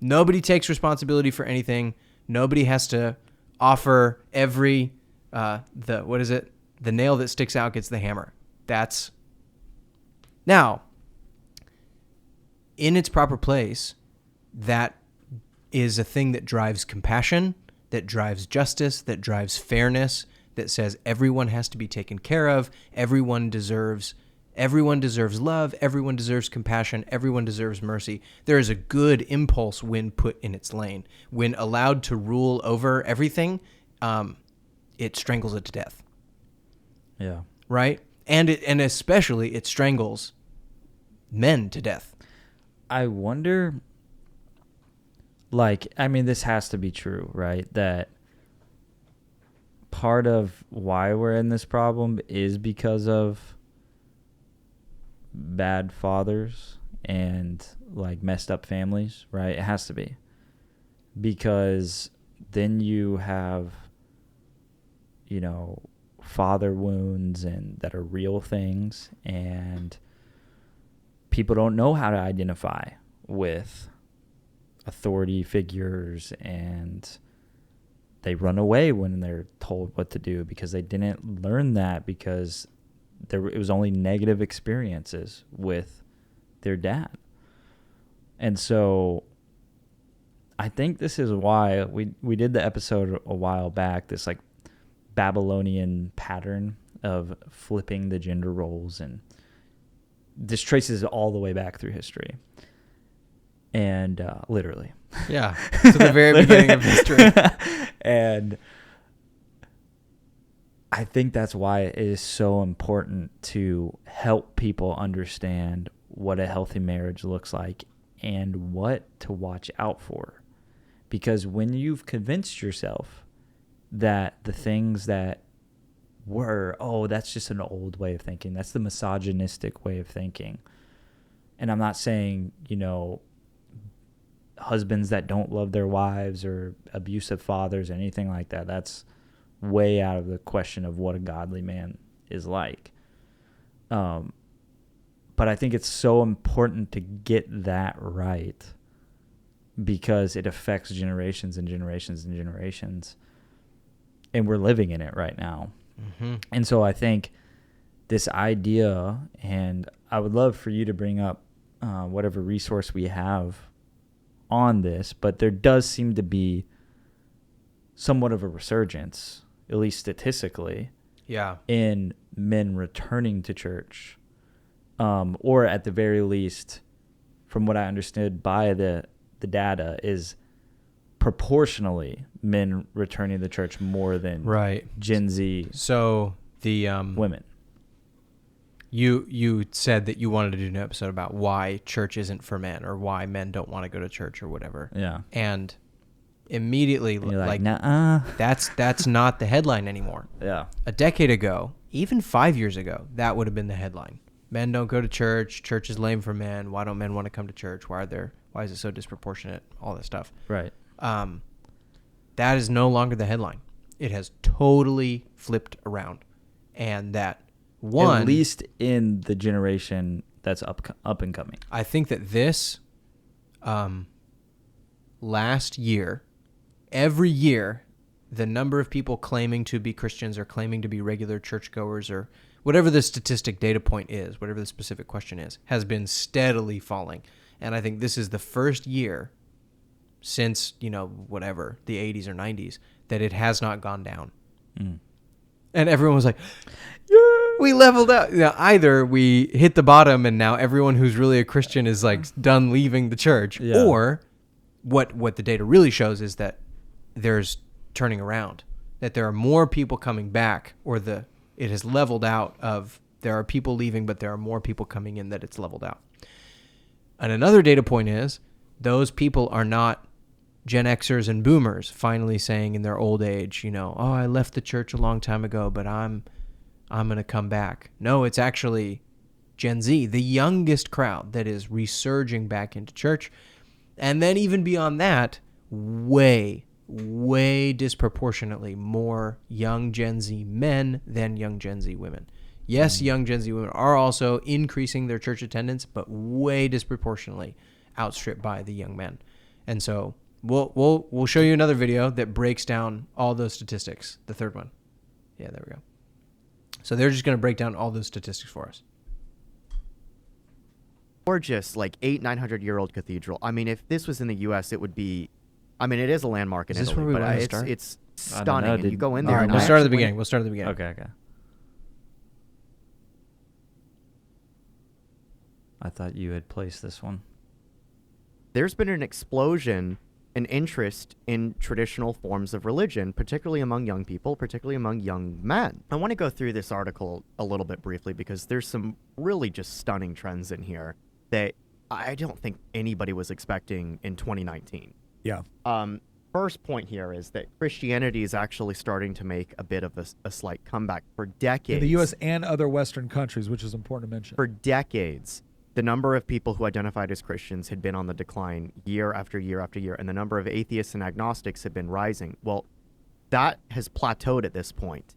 Nobody takes responsibility for anything. Nobody has to offer every the nail that sticks out gets the hammer. That's now in its proper place. That is a thing that drives compassion, that drives justice, that drives fairness, that says everyone has to be taken care of, everyone deserves love, everyone deserves compassion, everyone deserves mercy. There is a good impulse when put in its lane. When allowed to rule over everything, it strangles it to death. Yeah. Right? And especially it strangles men to death. I wonder, like, I mean, this has to be true, right? That part of why we're in this problem is because of bad fathers and like messed up families, right? It has to be, because then you have, you know, father wounds and that are real things, and people don't know how to identify with authority figures, and they run away when they're told what to do because they didn't learn that, because it was only negative experiences with their dad. And so I think this is why we did the episode a while back, this like Babylonian pattern of flipping the gender roles, and this traces all the way back through history. And literally. Yeah, to the very beginning of history. And I think that's why it is so important to help people understand what a healthy marriage looks like and what to watch out for. Because when you've convinced yourself that the things that were, that's just an old way of thinking, that's the misogynistic way of thinking. And I'm not saying, you know, husbands that don't love their wives or abusive fathers or anything like that. That's way out of the question of what a godly man is like. But I think it's so important to get that right, because it affects generations and generations and generations. And we're living in it right now. Mm-hmm. And so I think this idea, and I would love for you to bring up whatever resource we have on this, but there does seem to be somewhat of a resurgence, at least statistically, in men returning to church, or at the very least, from what I understood by the data, is proportionally men returning to church more than Gen Z. So the women. You said that you wanted to do an episode about why church isn't for men, or why men don't want to go to church or whatever. Yeah. And immediately, and you're like nuh-uh. That's not the headline anymore. Yeah. A decade ago, even 5 years ago, that would have been the headline. Men don't go to church. Church is lame for men. Why don't men want to come to church? Why is it so disproportionate? All this stuff. Right. That is no longer the headline. It has totally flipped around. And that one, at least in the generation that's up and coming. I think that this last year, every year, the number of people claiming to be Christians or claiming to be regular churchgoers, or whatever the statistic data point is, whatever the specific question is, has been steadily falling. And I think this is the first year since, the 80s or 90s, that it has not gone down. Mm. And everyone was like, we leveled out. Either we hit the bottom and now everyone who's really a Christian is like done leaving the church, or what the data really shows is that there's turning around, that there are more people coming back, or it has leveled out of there are people leaving, but there are more people coming in, that it's leveled out. And another data point is those people are not Gen Xers and boomers finally saying in their old age, I left the church a long time ago, but I'm going to come back. No, it's actually Gen Z, the youngest crowd, that is resurging back into church. And then even beyond that, way disproportionately more young Gen Z men than young Gen Z women. Yes, young Gen Z women are also increasing their church attendance, but way disproportionately outstripped by the young men. And so we'll show you another video that breaks down all those statistics. The third one. Yeah, there we go. So they're just going to break down all those statistics for us. Gorgeous, like 900-year-old cathedral. I mean, if this was in the U.S., it would be. I mean, it is a landmark in Is this Italy, where we but want to it's start? it's I don't stunning. know, And did- you go in all there. right, and We'll I start at the actually beginning. We'll start at the beginning. Okay. I thought you had placed this one. There's been an explosion in interest in traditional forms of religion, particularly among young people, particularly among young men. I want to go through this article a little bit briefly because there's some really just stunning trends in here that I don't think anybody was expecting in 2019. Yeah. First point here is that Christianity is actually starting to make a bit of a slight comeback. For decades, In the U.S. and other Western countries, which is important to mention. for decades, the number of people who identified as Christians had been on the decline year after year after year, and the number of atheists and agnostics had been rising. Well, that has plateaued at this point.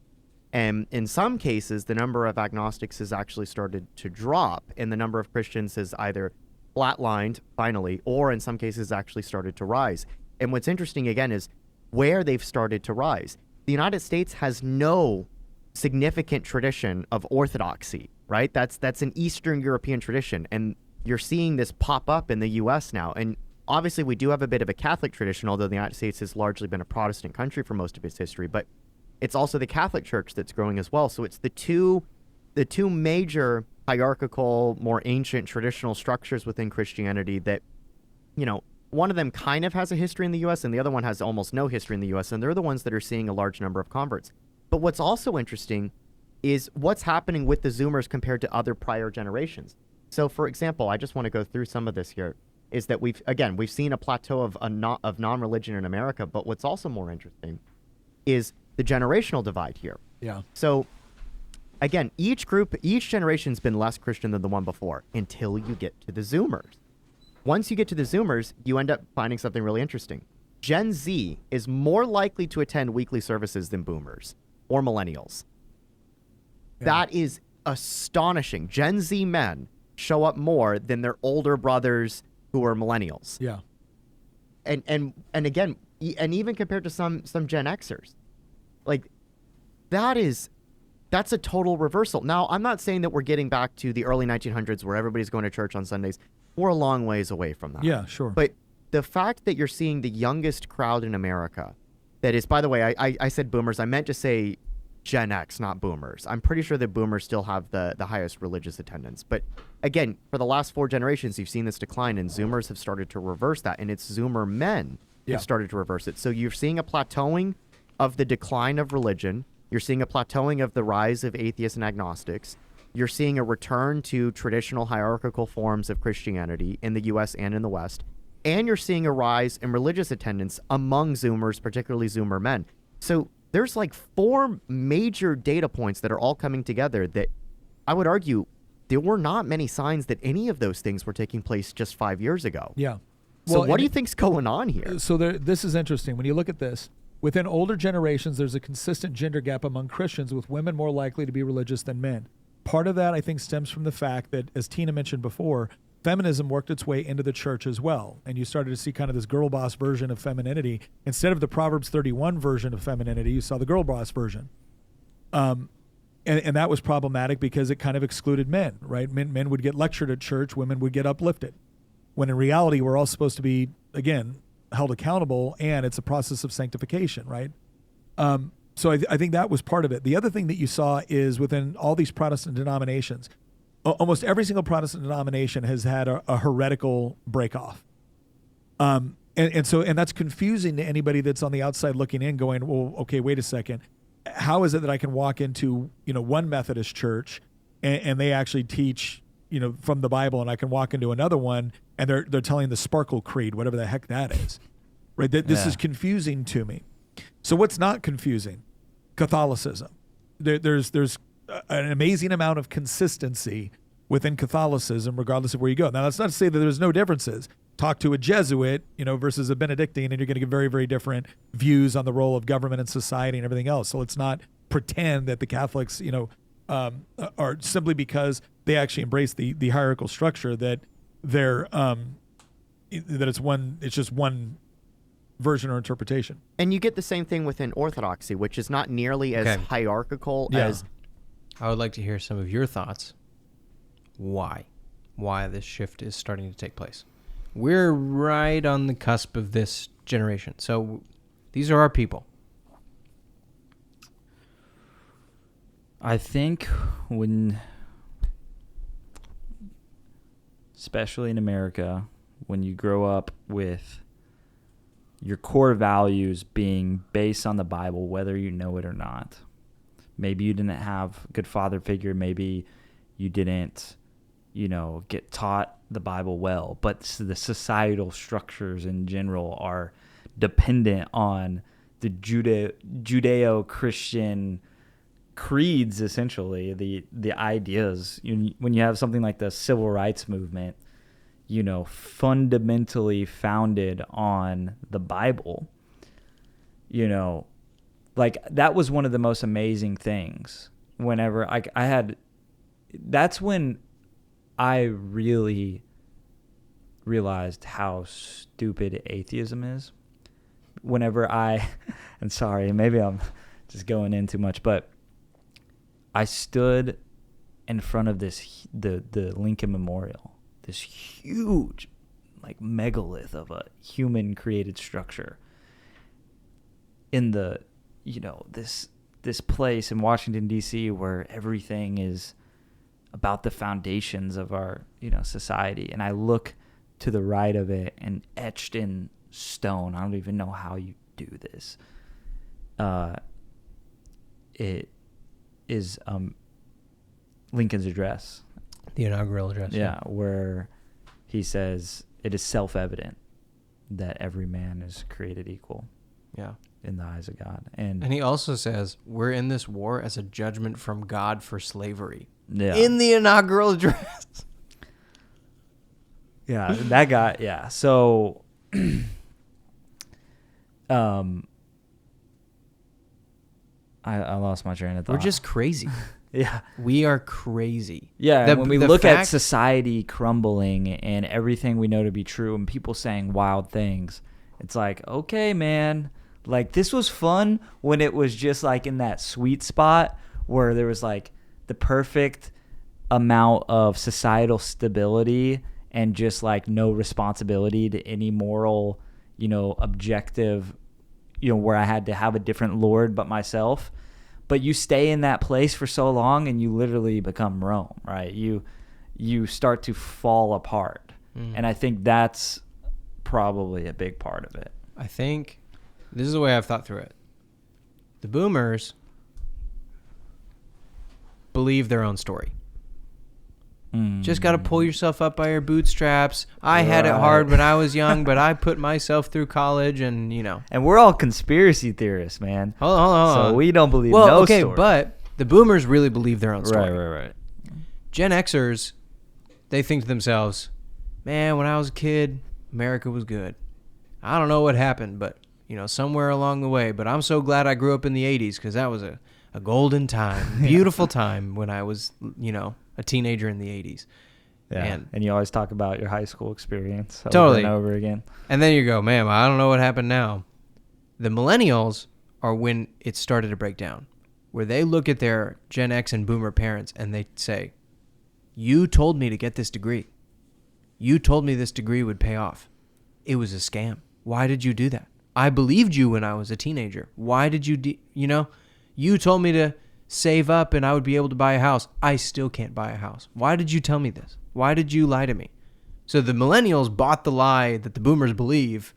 And in some cases, the number of agnostics has actually started to drop, and the number of Christians has either flatlined finally, or in some cases actually started to rise. And what's interesting again is where they've started to rise. The United States has no significant tradition of orthodoxy, right? That's an Eastern European tradition, and you're seeing this pop up in the U.S. now. And obviously, we do have a bit of a Catholic tradition, although the United States has largely been a Protestant country for most of its history. But it's also the Catholic Church that's growing as well. So it's the two major hierarchical, more ancient traditional structures within Christianity that, you know, one of them kind of has a history in the U.S. and the other one has almost no history in the U.S. And they're the ones that are seeing a large number of converts. But what's also interesting is what's happening with the Zoomers compared to other prior generations. So, for example, I just want to go through some of this here, is that we've seen a plateau of non-religion in America, but what's also more interesting is the generational divide here. Yeah. So, again, each generation's been less Christian than the one before until you get to the Zoomers. Once you get to the Zoomers, you end up finding something really interesting. Gen Z is more likely to attend weekly services than boomers or millennials. Yeah. That is astonishing. Gen Z men show up more than their older brothers who are millennials. Yeah. And again, and even compared to some Gen Xers, like that's a total reversal. Now, I'm not saying that we're getting back to the early 1900s where everybody's going to church on Sundays. We're a long ways away from that. Yeah, sure. But the fact that you're seeing the youngest crowd in America, that is, by the way, I said boomers. I meant to say Gen X, not boomers. I'm pretty sure that boomers still have the highest religious attendance. But again, for the last 4 generations, you've seen this decline, and Zoomers have started to reverse that, and it's Zoomer men Yeah. have started to reverse it. So you're seeing a plateauing of the decline of religion. You're seeing a plateauing of the rise of atheists and agnostics. You're seeing a return to traditional hierarchical forms of Christianity in the U.S. and in the West. And you're seeing a rise in religious attendance among Zoomers, particularly Zoomer men. So there's like 4 major data points that are all coming together that I would argue there were not many signs that any of those things were taking place just 5 years ago. Yeah. So Well, what and do you think's going on here? So this is interesting. When you look at this, within older generations, there's a consistent gender gap among Christians, with women more likely to be religious than men. Part of that, I think, stems from the fact that, as Tina mentioned before, feminism worked its way into the church as well. And you started to see kind of this girl boss version of femininity. Instead of the Proverbs 31 version of femininity, you saw the girl boss version. And that was problematic because it kind of excluded men, right? Men would get lectured at church, women would get uplifted. When in reality, we're all supposed to be, again, held accountable, and it's a process of sanctification, right? So I think that was part of it. The other thing that you saw is within all these Protestant denominations, almost every single Protestant denomination has had a heretical break-off. And that's confusing to anybody that's on the outside looking in going, well, okay, wait a second. How is it that I can walk into, one Methodist church and they actually teach, from the Bible, and I can walk into another one and they're telling the Sparkle Creed, whatever the heck that is, right? This is confusing to me. So what's not confusing? Catholicism. There's an amazing amount of consistency within Catholicism, regardless of where you go. Now, that's not to say that there's no differences. Talk to a Jesuit, versus a Benedictine, and you're going to get very, very different views on the role of government and society and everything else. So let's not pretend that the Catholics, are simply because they actually embrace the hierarchical structure that they're that it's just one version or interpretation. And you get the same thing within Orthodoxy, which is not nearly as Okay. hierarchical Yeah. as I would like to hear some of your thoughts. Why this shift is starting to take place. We're right on the cusp of this generation. So these are our people. I think when, especially in America, when you grow up with your core values being based on the Bible, whether you know it or not. Maybe you didn't have a good father figure. Maybe you didn't, get taught the Bible well. But the societal structures in general are dependent on the Judeo-Christian creeds, essentially, the ideas. When you have something like the civil rights movement, fundamentally founded on the Bible, like that was one of the most amazing things. Whenever that's when I really realized how stupid atheism is. Whenever and sorry, maybe I'm just going in too much, but I stood in front of the Lincoln Memorial, this huge, like megalith of a human created structure in the, this place in Washington, D.C. where everything is about the foundations of our, society. And I look to the right of it and etched in stone, I don't even know how you do this. It is Lincoln's address. The inaugural address. Yeah, where he says, it is self-evident that every man is created equal. Yeah. In the eyes of God. And he also says, we're in this war as a judgment from God for slavery. yeah. In the inaugural address. Yeah, that guy, yeah. So I lost my train of thought. We're just crazy. yeah. We are crazy. Yeah, and when we look at fact- society crumbling and everything we know to be true and people saying wild things, it's like, okay, man, like this was fun when it was just like in that sweet spot where there was like the perfect amount of societal stability and just like no responsibility to any moral, objective, where I had to have a different Lord but myself. But you stay in that place for so long and you literally become Rome, right? You start to fall apart. And I think that's probably a big part of it. I think this is the way I've thought through it. The boomers believe their own story. Just got to pull yourself up by your bootstraps. I had it hard when I was young, but I put myself through college and, And we're all conspiracy theorists, man. Hold on. So we don't believe okay, story. but the boomers really believe their own story. Right. Gen Xers, they think to themselves, man, when I was a kid, America was good. I don't know what happened, but, somewhere along the way. But I'm so glad I grew up in the 80s because that was a golden time, beautiful time when I was, a teenager in the 80s. Yeah. And you always talk about your high school experience Totally. over and over again. And then you go, man, I don't know what happened now. The millennials are when it started to break down, where they look at their Gen X and boomer parents and they say, you told me to get this degree. You told me this degree would pay off. It was a scam. Why did you do that? I believed you when I was a teenager. Why did you, you told me to save up and I would be able to buy a house. I still can't buy a house. Why did you tell me this? Why did you lie to me? So the millennials bought the lie that the boomers believe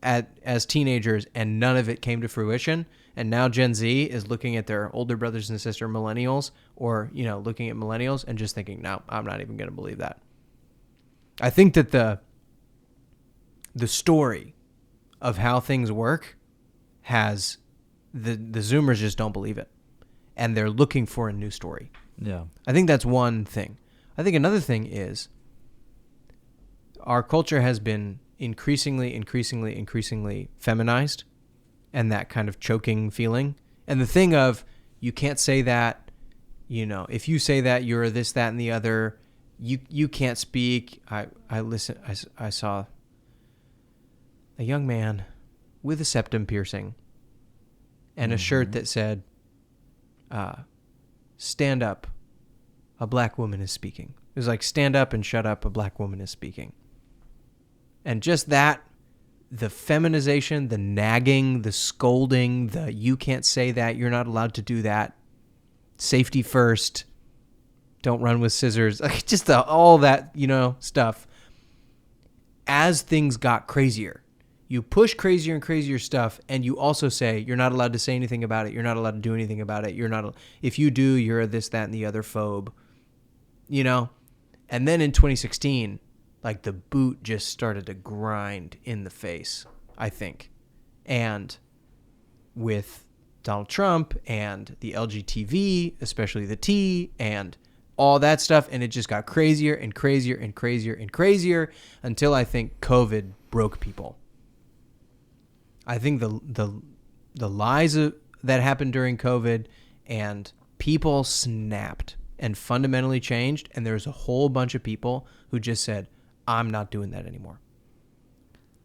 as teenagers, and none of it came to fruition. And now Gen Z is looking at their older brothers and sister millennials, or, looking at millennials and just thinking, no, I'm not even going to believe that. I think that the story of how things work has the Zoomers just don't believe it. And they're looking for a new story. Yeah. I think that's one thing. I think another thing is our culture has been increasingly feminized, and that kind of choking feeling. And the thing of, you can't say that, if you say that, you're this, that, and the other. You can't speak. I saw a young man with a septum piercing and a shirt that said, stand up, a black woman is speaking. It was like, stand up and shut up, a black woman is speaking. And just that, the feminization, the nagging, the scolding, the you can't say that, you're not allowed to do that, safety first, don't run with scissors, like just all that, stuff. As things got crazier, you push crazier and crazier stuff, and you also say you're not allowed to say anything about it. You're not allowed to do anything about it. You're not. If you do, you're a this, that, and the other phobe. And then in 2016, like the boot just started to grind in the face, I think, and with Donald Trump and the LGTV, especially the T, and all that stuff, and it just got crazier and crazier and crazier and crazier until I think COVID broke people. I think the lies that happened during COVID, and people snapped and fundamentally changed, and there's a whole bunch of people who just said, I'm not doing that anymore.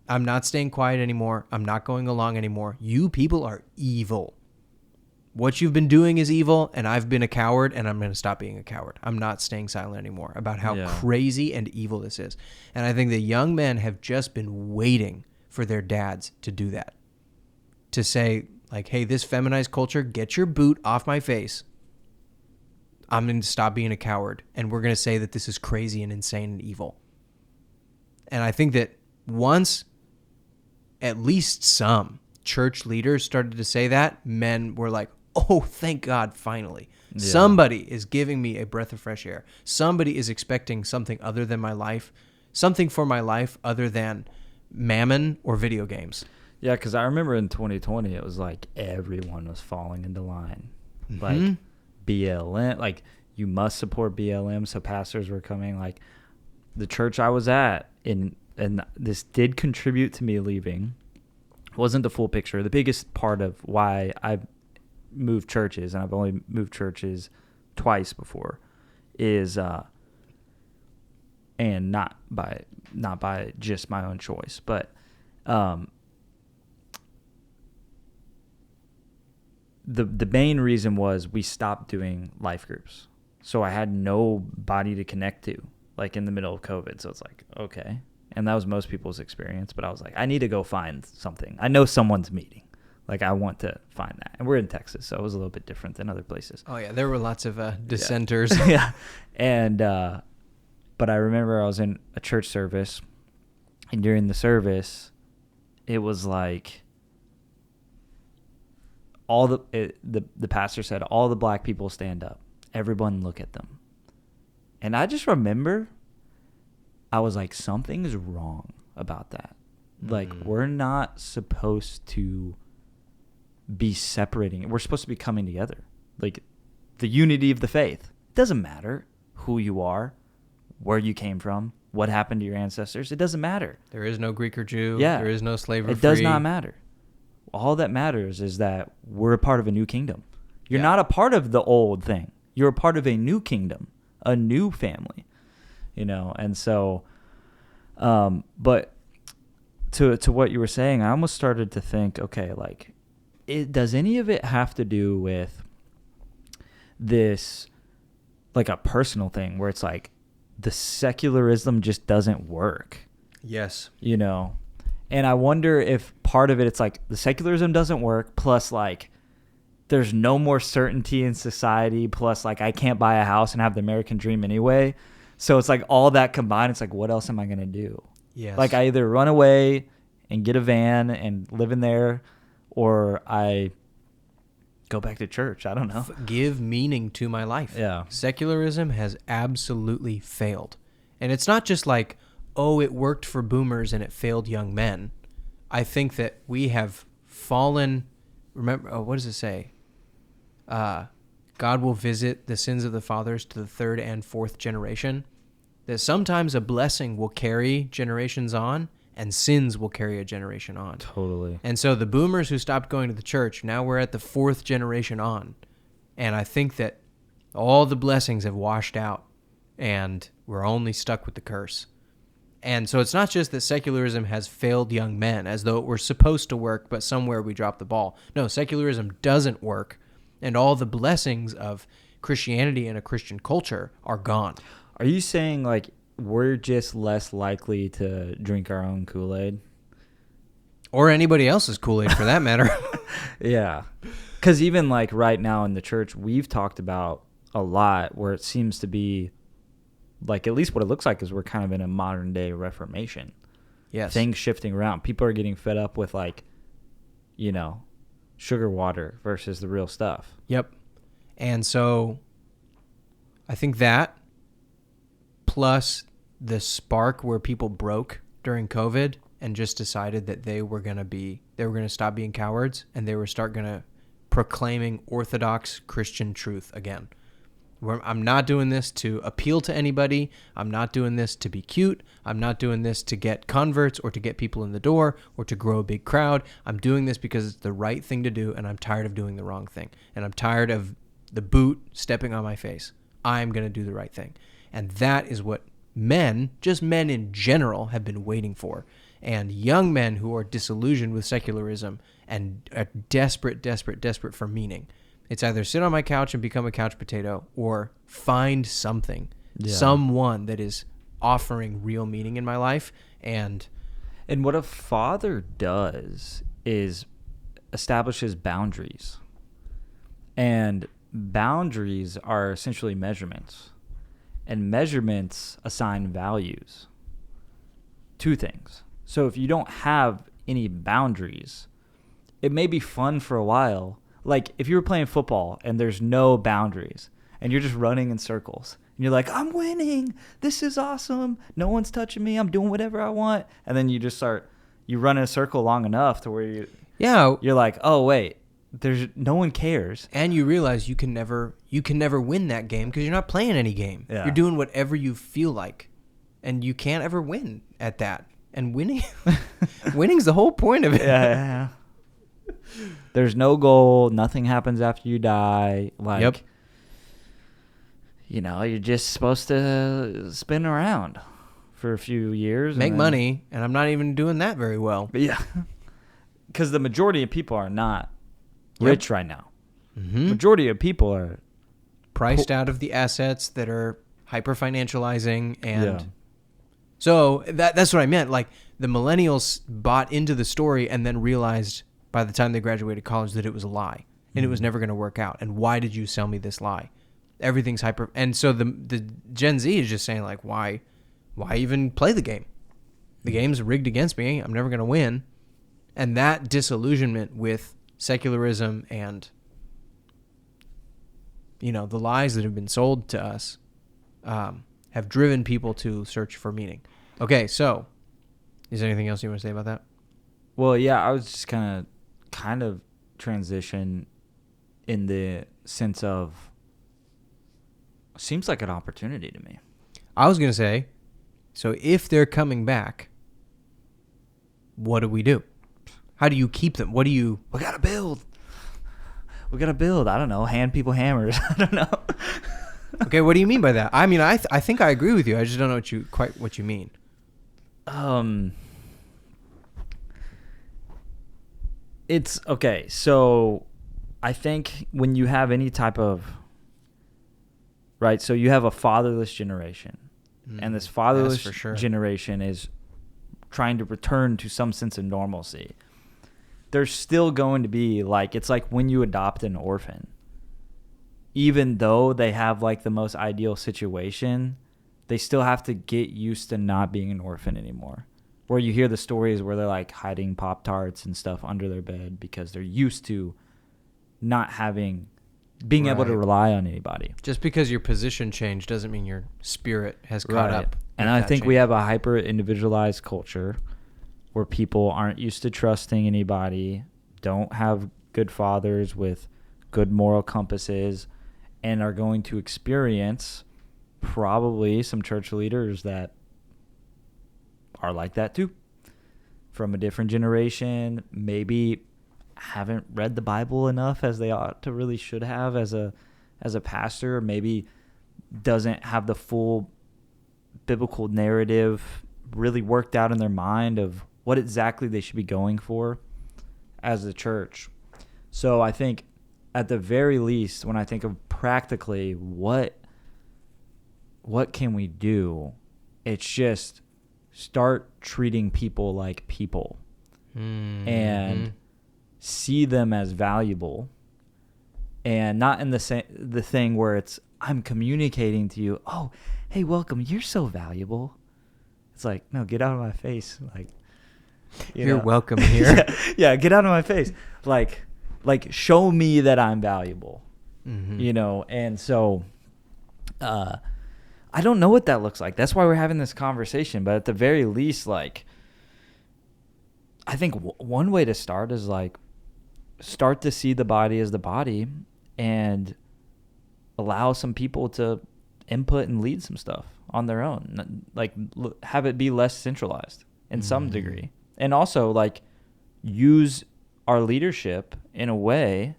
I'm not staying quiet anymore. I'm not going along anymore. You people are evil. What you've been doing is evil, and I've been a coward, and I'm going to stop being a coward. I'm not staying silent anymore about how crazy and evil this is. And I think the young men have just been waiting for their dads to do that. To say, like, hey, this feminized culture, get your boot off my face. I'm going to stop being a coward, and we're going to say that this is crazy and insane and evil. And I think that once at least some church leaders started to say that, men were like, oh, thank God, finally. Yeah. Somebody is giving me a breath of fresh air. Somebody is expecting something other than my life, something for my life other than mammon or video games. Yeah, because I remember in 2020, it was like everyone was falling into line. Mm-hmm. Like BLM, like you must support BLM. So pastors were coming, like the church I was at, and this did contribute to me leaving. Wasn't the full picture. The biggest part of why I've moved churches, and I've only moved churches twice before, is and not by just my own choice, but the main reason was we stopped doing life groups. So I had nobody to connect to, like in the middle of COVID. So it's like, okay. And that was most people's experience. But I was like, I need to go find something. I know someone's meeting. Like, I want to find that. And we're in Texas, so it was a little bit different than other places. Oh, yeah. There were lots of dissenters. Yeah. Yeah. And, but I remember I was in a church service. And during the service, it was like, the pastor said, all the black people stand up. Everyone look at them. And I just remember, I was like, something is wrong about that. Like, we're not supposed to be separating. We're supposed to be coming together. Like, the unity of the faith. It doesn't matter who you are, where you came from, what happened to your ancestors. It doesn't matter. There is no Greek or Jew. Yeah. There is no slave or free. It does not matter. All that matters is that we're a part of a new kingdom. You're not a part of the old thing. You're a part of a new kingdom, a new family, and so, but to what you were saying, I almost started to think, okay, like, does any of it have to do with this, like a personal thing where it's like the secularism just doesn't work? Yes. And I wonder if part of it, it's like the secularism doesn't work, plus like there's no more certainty in society, plus like I can't buy a house and have the American dream anyway. So it's like all that combined, it's like, what else am I going to do? Yes. Like I either run away and get a van and live in there, or I go back to church. I don't know. Give meaning to my life. Yeah. Secularism has absolutely failed. And it's not just like, oh, it worked for boomers and it failed young men. I think that we have fallen. Remember, what does it say? God will visit the sins of the fathers to the third and fourth generation. That sometimes a blessing will carry generations on, and sins will carry a generation on. Totally. And so the boomers who stopped going to the church, now we're at the fourth generation on. And I think that all the blessings have washed out, and we're only stuck with the curse. And so it's not just that secularism has failed young men as though it were supposed to work, but somewhere we dropped the ball. No, secularism doesn't work, and all the blessings of Christianity and a Christian culture are gone. Are you saying like we're just less likely to drink our own Kool-Aid? Or anybody else's Kool-Aid for that matter. Yeah. Because even like right now in the church, we've talked about a lot where it seems to be like, at least what it looks like is we're kind of in a modern day Reformation. Yes. Things shifting around. People are getting fed up with like, you know, sugar water versus the real stuff. Yep. And so I think that plus the spark where people broke during COVID and just decided that they were going to stop being cowards, and they were going to proclaiming orthodox Christian truth again. I'm not doing this to appeal to anybody. I'm not doing this to be cute. I'm not doing this to get converts or to get people in the door or to grow a big crowd. I'm doing this because it's the right thing to do, and I'm tired of doing the wrong thing. And I'm tired of the boot stepping on my face. I'm going to do the right thing. And that is what men, just men in general, have been waiting for. And young men who are disillusioned with secularism and are desperate for meaning. It's either sit on my couch and become a couch potato or find something, someone that is offering real meaning in my life. And what a father does is establishes boundaries. And boundaries are essentially measurements. And measurements assign values. Two things. So if you don't have any boundaries, it may be fun for a while. Like if you were playing football and there's no boundaries and you're just running in circles and you're like, I'm winning. This is awesome. No one's touching me. I'm doing whatever I want. And then you run in a circle long enough to where you're like, oh, wait, no one cares. And you realize you can never win that game because you're not playing any game. Yeah. You're doing whatever you feel like, and you can't ever win at that. And winning's the whole point of it. Yeah. There's no goal. Nothing happens after you die. Like, yep. You know, you're just supposed to spin around for a few years. Make money, and I'm not even doing that very well. But yeah. Because the majority of people are not rich right now. Mm-hmm. Majority of people are priced out of the assets that are hyper-financializing. And so that's what I meant. Like, the millennials bought into the story and then realized by the time they graduated college that it was a lie and it was never going to work out. And why did you sell me this lie? Everything's hyper. And so the Gen Z is just saying, like, why even play the game? The game's rigged against me. I'm never going to win. And that disillusionment with secularism and, you know, the lies that have been sold to us have driven people to search for meaning. Okay, so is there anything else you want to say about that? Well, yeah, I was just kind of transition in the sense of seems like an opportunity to me. I was going to say, so if they're coming back, what do we do? How do you keep them? We got to build. I don't know. Hand people hammers. I don't know. Okay, what do you mean by that? I mean, I think I agree with you. I just don't know what you mean. It's okay. So I think when you have any type of, right, so you have a fatherless generation, and this fatherless generation is trying to return to some sense of normalcy. There's still going to be, like, it's like when you adopt an orphan. Even though they have, like, the most ideal situation, they still have to get used to not being an orphan anymore. Where you hear the stories where they're, like, hiding Pop-Tarts and stuff under their bed because they're used to not being able to rely on anybody. Just because your position changed doesn't mean your spirit has caught up. And I think we have a hyper-individualized culture where people aren't used to trusting anybody, don't have good fathers with good moral compasses, and are going to experience probably some church leaders that are like that too, from a different generation, maybe haven't read the Bible enough as they ought to really should have as a pastor, or maybe doesn't have the full biblical narrative really worked out in their mind of what exactly they should be going for as the church. So I think at the very least, when I think of practically what can we do, it's just start treating people like people and see them as valuable, and not in the thing where it's I'm communicating to you, oh, hey, welcome, you're so valuable. It's like, no, get out of my face. Like, you're welcome here. yeah, get out of my face. Like show me that I'm valuable. And so I don't know what that looks like. That's why we're having this conversation. But at the very least, like, I think one way to start is like start to see the body as the body and allow some people to input and lead some stuff on their own. Like have it be less centralized in some degree. And also like use our leadership in a way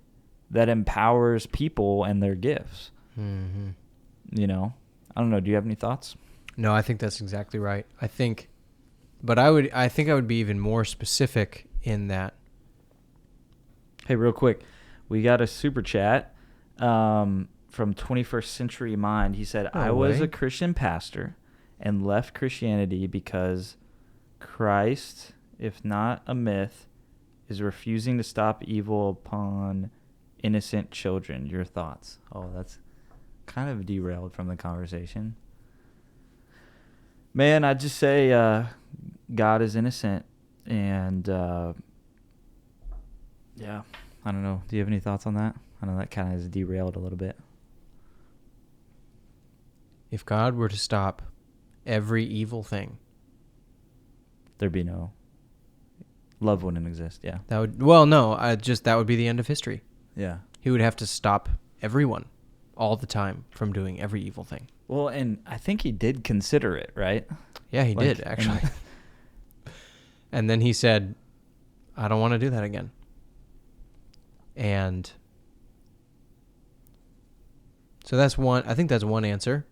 that empowers people and their gifts. You know, I don't know. Do you have any thoughts? No, I think that's exactly right. I think I would be even more specific in that. Hey, real quick, we got a super chat from 21st Century Mind. He said, I was a Christian pastor and left Christianity because Christ, if not a myth, is refusing to stop evil upon innocent children. Your thoughts? Oh, that's kind of derailed from the conversation. Man, I'd just say God is innocent. And yeah, I don't know. Do you have any thoughts on that? I know that kind of has derailed a little bit. If God were to stop every evil thing, there'd be no love wouldn't exist. Yeah. That would that would be the end of history. Yeah. He would have to stop everyone all the time from doing every evil thing. Well, and I think he did consider it, right? Yeah, he did, actually. And then he said, I don't want to do that again. And so that's one, I think that's one answer,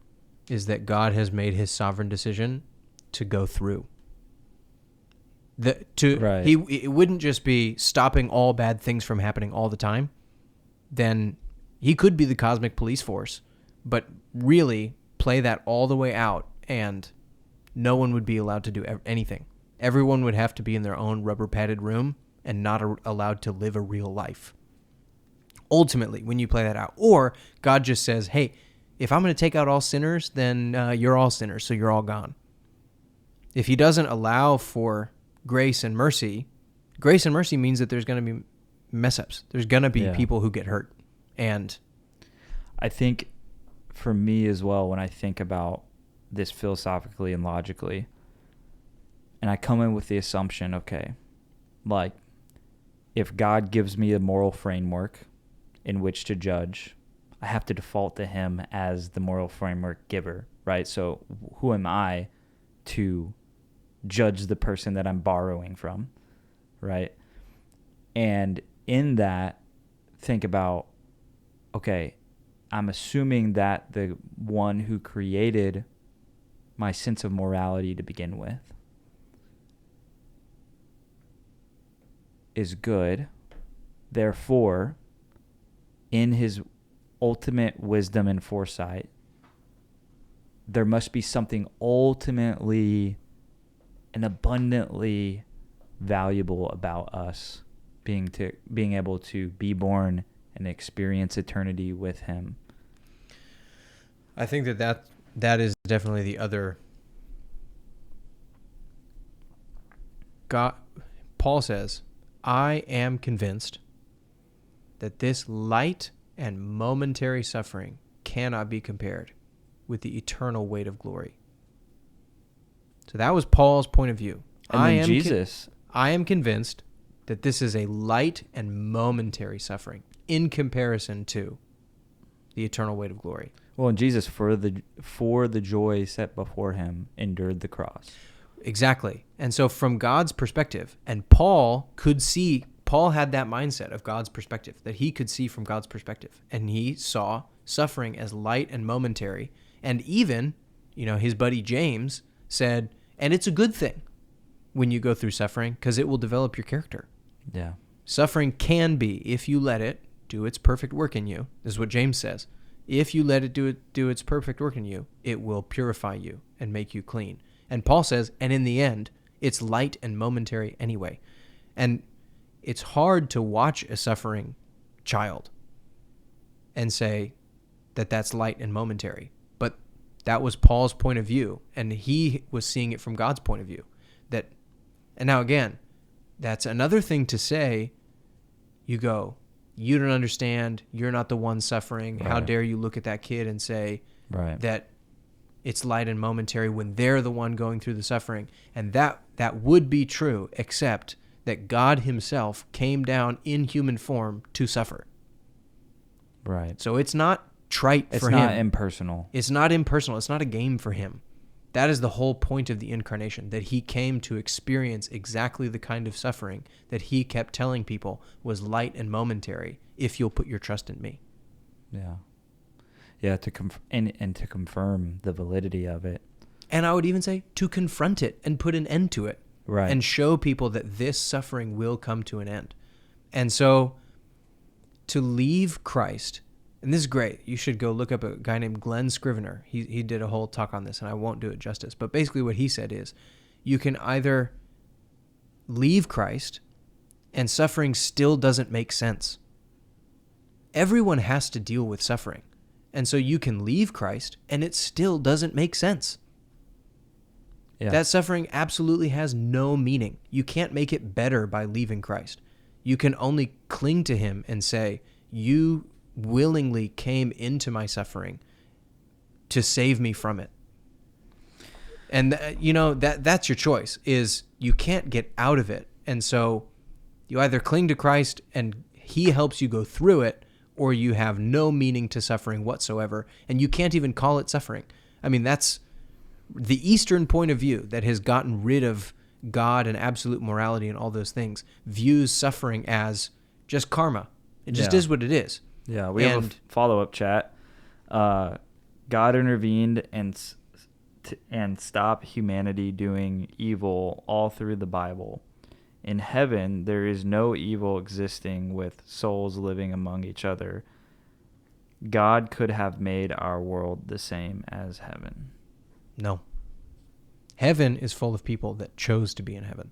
is that God has made his sovereign decision to go through. It wouldn't just be stopping all bad things from happening all the time. Then he could be the cosmic police force, but really play that all the way out, and no one would be allowed to do anything. Everyone would have to be in their own rubber padded room and not allowed to live a real life. Ultimately, when you play that out, or God just says, hey, if I'm going to take out all sinners, then you're all sinners, so you're all gone. If he doesn't allow for grace and mercy means that there's going to be mess-ups. There's going to be people who get hurt. And I think for me as well, when I think about this philosophically and logically, and I come in with the assumption, okay, like if God gives me a moral framework in which to judge, I have to default to him as the moral framework giver, right? So who am I to judge the person that I'm borrowing from, right? And in that, think about, okay, I'm assuming that the one who created my sense of morality to begin with is good. Therefore, in his ultimate wisdom and foresight, there must be something ultimately and abundantly valuable about us being able to be born and experience eternity with him. I think that is definitely the other. God, Paul says, I am convinced that this light and momentary suffering cannot be compared with the eternal weight of glory. So that was Paul's point of view. And then Jesus. I am convinced that this is a light and momentary suffering in comparison to the eternal weight of glory. Well, and Jesus, for the joy set before him, endured the cross. Exactly. And so from God's perspective, and Paul had that mindset of God's perspective, that he could see from God's perspective. And he saw suffering as light and momentary. And even, his buddy James said, And it's a good thing when you go through suffering because it will develop your character. Yeah. Suffering can be, if you let it do its perfect work in you. This is what James says. If you let it do its perfect work in you, it will purify you and make you clean. And Paul says, and in the end, it's light and momentary anyway. And it's hard to watch a suffering child and say that that's light and momentary. But that was Paul's point of view, and he was seeing it from God's point of view. And now again, that's another thing to say. You go, you don't understand. You're not the one suffering. Right. How dare you look at that kid and say that it's light and momentary when they're the one going through the suffering. And that would be true, except that God himself came down in human form to suffer. Right. So it's not trite for him. It's not impersonal. It's not impersonal. It's not a game for him. That is the whole point of the incarnation, that he came to experience exactly the kind of suffering that he kept telling people was light and momentary if you'll put your trust in me. Yeah. Yeah, to to confirm the validity of it. And I would even say to confront it and put an end to it. Right. And show people that this suffering will come to an end. And so to leave Christ, and this is great. You should go look up a guy named Glenn Scrivener. He did a whole talk on this, and I won't do it justice. But basically what he said is you can either leave Christ and suffering still doesn't make sense. Everyone has to deal with suffering. And so you can leave Christ and it still doesn't make sense. Yeah. That suffering absolutely has no meaning. You can't make it better by leaving Christ. You can only cling to him and say, you willingly came into my suffering to save me from it. And that's your choice, is you can't get out of it. And so you either cling to Christ and he helps you go through it, or you have no meaning to suffering whatsoever, and you can't even call it suffering. I mean, that's the Eastern point of view that has gotten rid of God and absolute morality and all those things, views suffering as just karma. It just is what it is. Yeah, we have a follow-up chat. God intervened and stopped humanity doing evil all through the Bible. In heaven, there is no evil existing with souls living among each other. God could have made our world the same as heaven. No. Heaven is full of people that chose to be in heaven.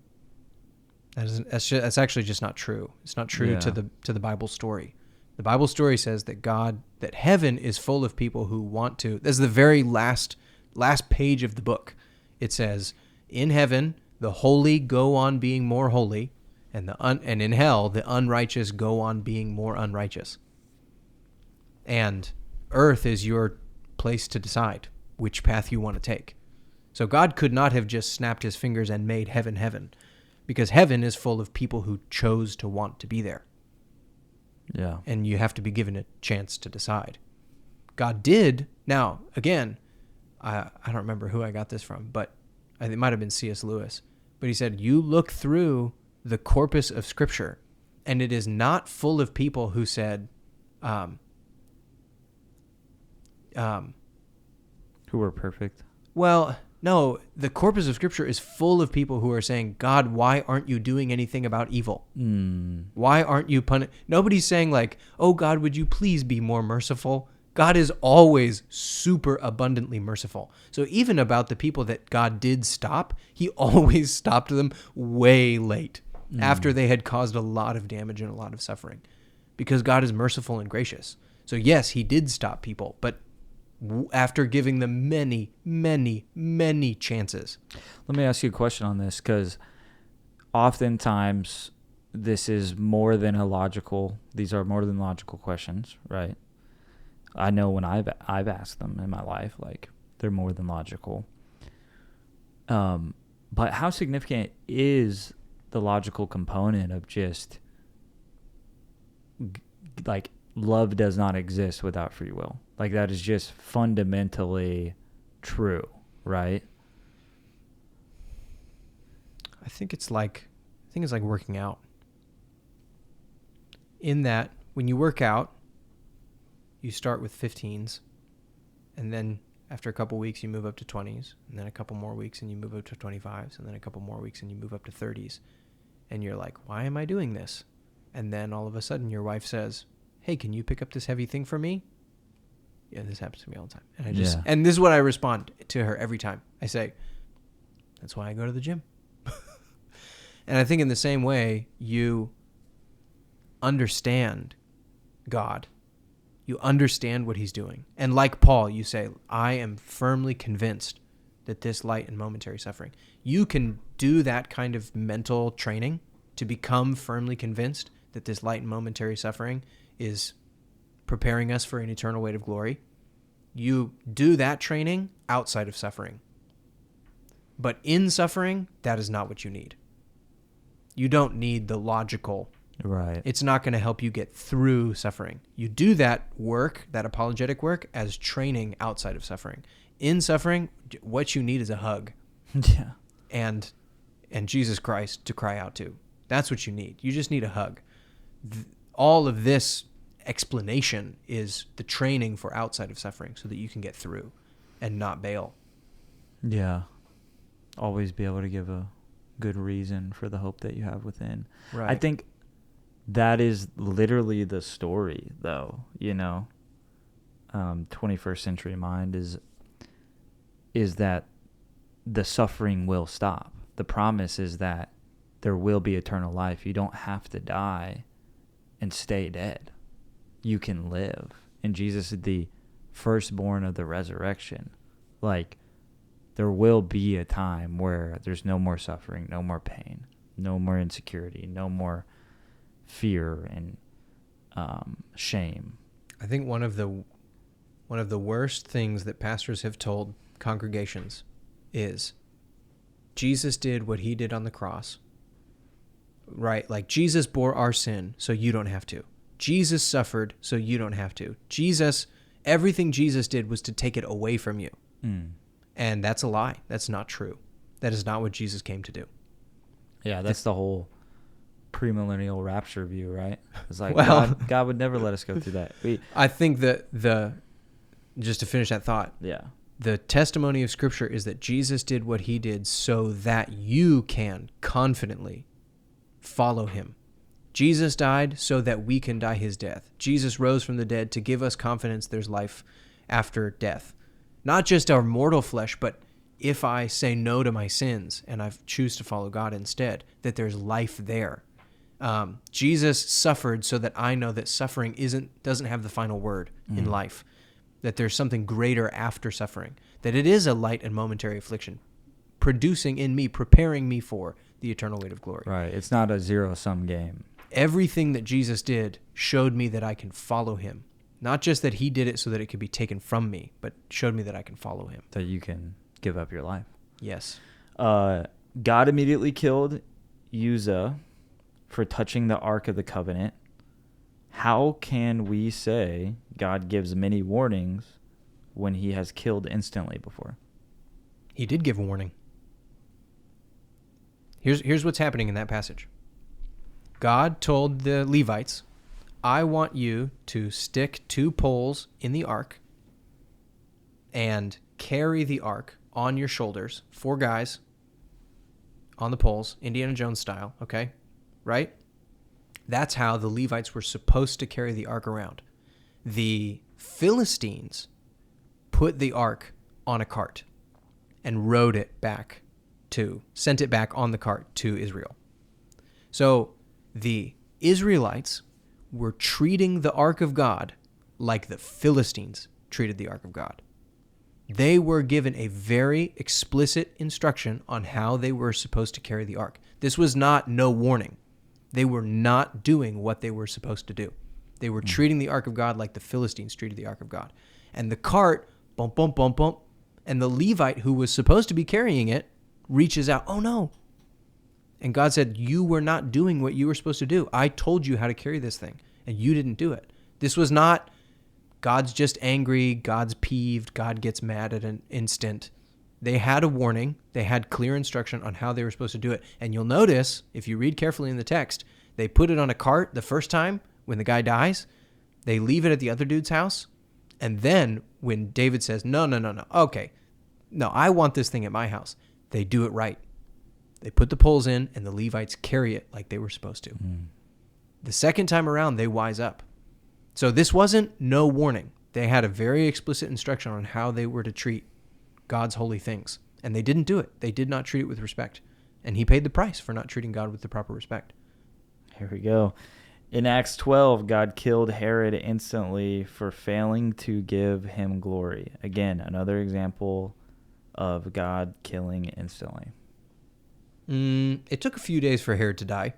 That's actually just not true. It's not true to the Bible story. The Bible story says that heaven is full of people who want to. This is the very last page of the book. It says, in heaven, the holy go on being more holy, and in hell, the unrighteous go on being more unrighteous. And earth is your place to decide which path you want to take. So God could not have just snapped his fingers and made heaven, because heaven is full of people who chose to want to be there. Yeah. And you have to be given a chance to decide. God did. Now, again, I don't remember who I got this from, but it might have been C.S. Lewis. But he said, you look through the corpus of Scripture, and it is not full of people who said, who were perfect. Well, no, the corpus of Scripture is full of people who are saying, God, why aren't you doing anything about evil? Why aren't you punishing? Nobody's saying like, oh, God, would you please be more merciful? God is always super abundantly merciful. So even about the people that God did stop, he always stopped them way late after they had caused a lot of damage and a lot of suffering, because God is merciful and gracious. So yes, he did stop people, but after giving them many, many, many chances. Let me ask you a question on this, because oftentimes these are more than logical questions, right? I know when I've asked them in my life, like, they're more than logical. But how significant is the logical component of just like love does not exist without free will? Like, that is just fundamentally true, right? I think it's like working out. In that, when you work out, you start with 15s, and then After a couple weeks, you move up to 20s, and then a couple more weeks, and you move up to 25s, and then a couple more weeks, and you move up to 30s. And you're like, why am I doing this? And then all of a sudden, your wife says, hey, can you pick up this heavy thing for me? Yeah, this happens to me all the time. And and this is what I respond to her every time. I say, that's why I go to the gym. And I think in the same way, you understand God. You understand what he's doing. And like Paul, you say, I am firmly convinced that this light and momentary suffering. You can do that kind of mental training to become firmly convinced that this light and momentary suffering is preparing us for an eternal weight of glory. You do that training outside of suffering. But in suffering, that is not what you need. You don't need the logical. Right. It's not going to help you get through suffering. You do that work, that apologetic work, as training outside of suffering. In suffering, what you need is a hug. Yeah. And Jesus Christ to cry out to. That's what you need. You just need a hug. All of this explanation is the training for outside of suffering so that you can get through and not bail. Yeah. Always be able to give a good reason for the hope that you have within. Right. I think that is literally the story, though, 21st century mind is that the suffering will stop. The promise is that there will be eternal life. You don't have to die and stay dead. You can live. And Jesus is the firstborn of the resurrection. Like, there will be a time where there's no more suffering, no more pain, no more insecurity, no more fear and shame. I think one of the worst things that pastors have told congregations is Jesus did what he did on the cross, right? Like Jesus bore our sin so you don't have to. Jesus suffered so you don't have to. Everything Jesus did was to take it away from you. And that's a lie. That's not true. That is not what Jesus came to do. Yeah, that's the whole premillennial rapture view, right? It's like, Well, God would never let us go through that. I think that just to finish that thought, the testimony of Scripture is that Jesus did what he did so that you can confidently follow him. Jesus died so that we can die his death. Jesus rose from the dead to give us confidence there's life after death. Not just our mortal flesh, but if I say no to my sins and I choose to follow God instead, that there's life there. Jesus suffered so that I know that suffering doesn't have the final word in life, that there's something greater after suffering, that it is a light and momentary affliction, producing in me, preparing me for the eternal weight of glory. Right. It's not a zero-sum game. Everything that Jesus did showed me that I can follow him. Not just that he did it so that it could be taken from me, but showed me that I can follow him. That you can give up your life. Yes. God immediately killed Uzzah for touching the Ark of the Covenant. How can we say God gives many warnings when he has killed instantly before? He did give a warning. Here's what's happening in that passage. God told the Levites, I want you to stick 2 poles in the ark and carry the ark on your shoulders, 4 guys on the poles, Indiana Jones style, okay? Right? That's how the Levites were supposed to carry the ark around. The Philistines put the ark on a cart and sent it back on the cart to Israel. So the Israelites were treating the ark of God like the Philistines treated the ark of God. They were given a very explicit instruction on how they were supposed to carry the ark. This was not no warning. They were not doing what they were supposed to do. They were treating the ark of God like the Philistines treated the ark of God. And the cart, bump, bump, bump, bump, and the Levite who was supposed to be carrying it reaches out, oh no. And God said, you were not doing what you were supposed to do. I told you how to carry this thing, and you didn't do it. This was not God's just angry, God's peeved, God gets mad at an instant. They had a warning. They had clear instruction on how they were supposed to do it. And you'll notice, if you read carefully in the text, they put it on a cart the first time when the guy dies. They leave it at the other dude's house, And then when David says, no, okay, no, I want this thing at my house, they do it right. They put the poles in, and the Levites carry it like they were supposed to. The second time around, they wise up. So this wasn't no warning. They had a very explicit instruction on how they were to treat God's holy things, and they didn't do it. They did not treat it with respect, and he paid the price for not treating God with the proper respect. Here we go. In Acts 12, God killed Herod instantly for failing to give him glory. Again, another example of God killing instantly. It took a few days for Herod to die,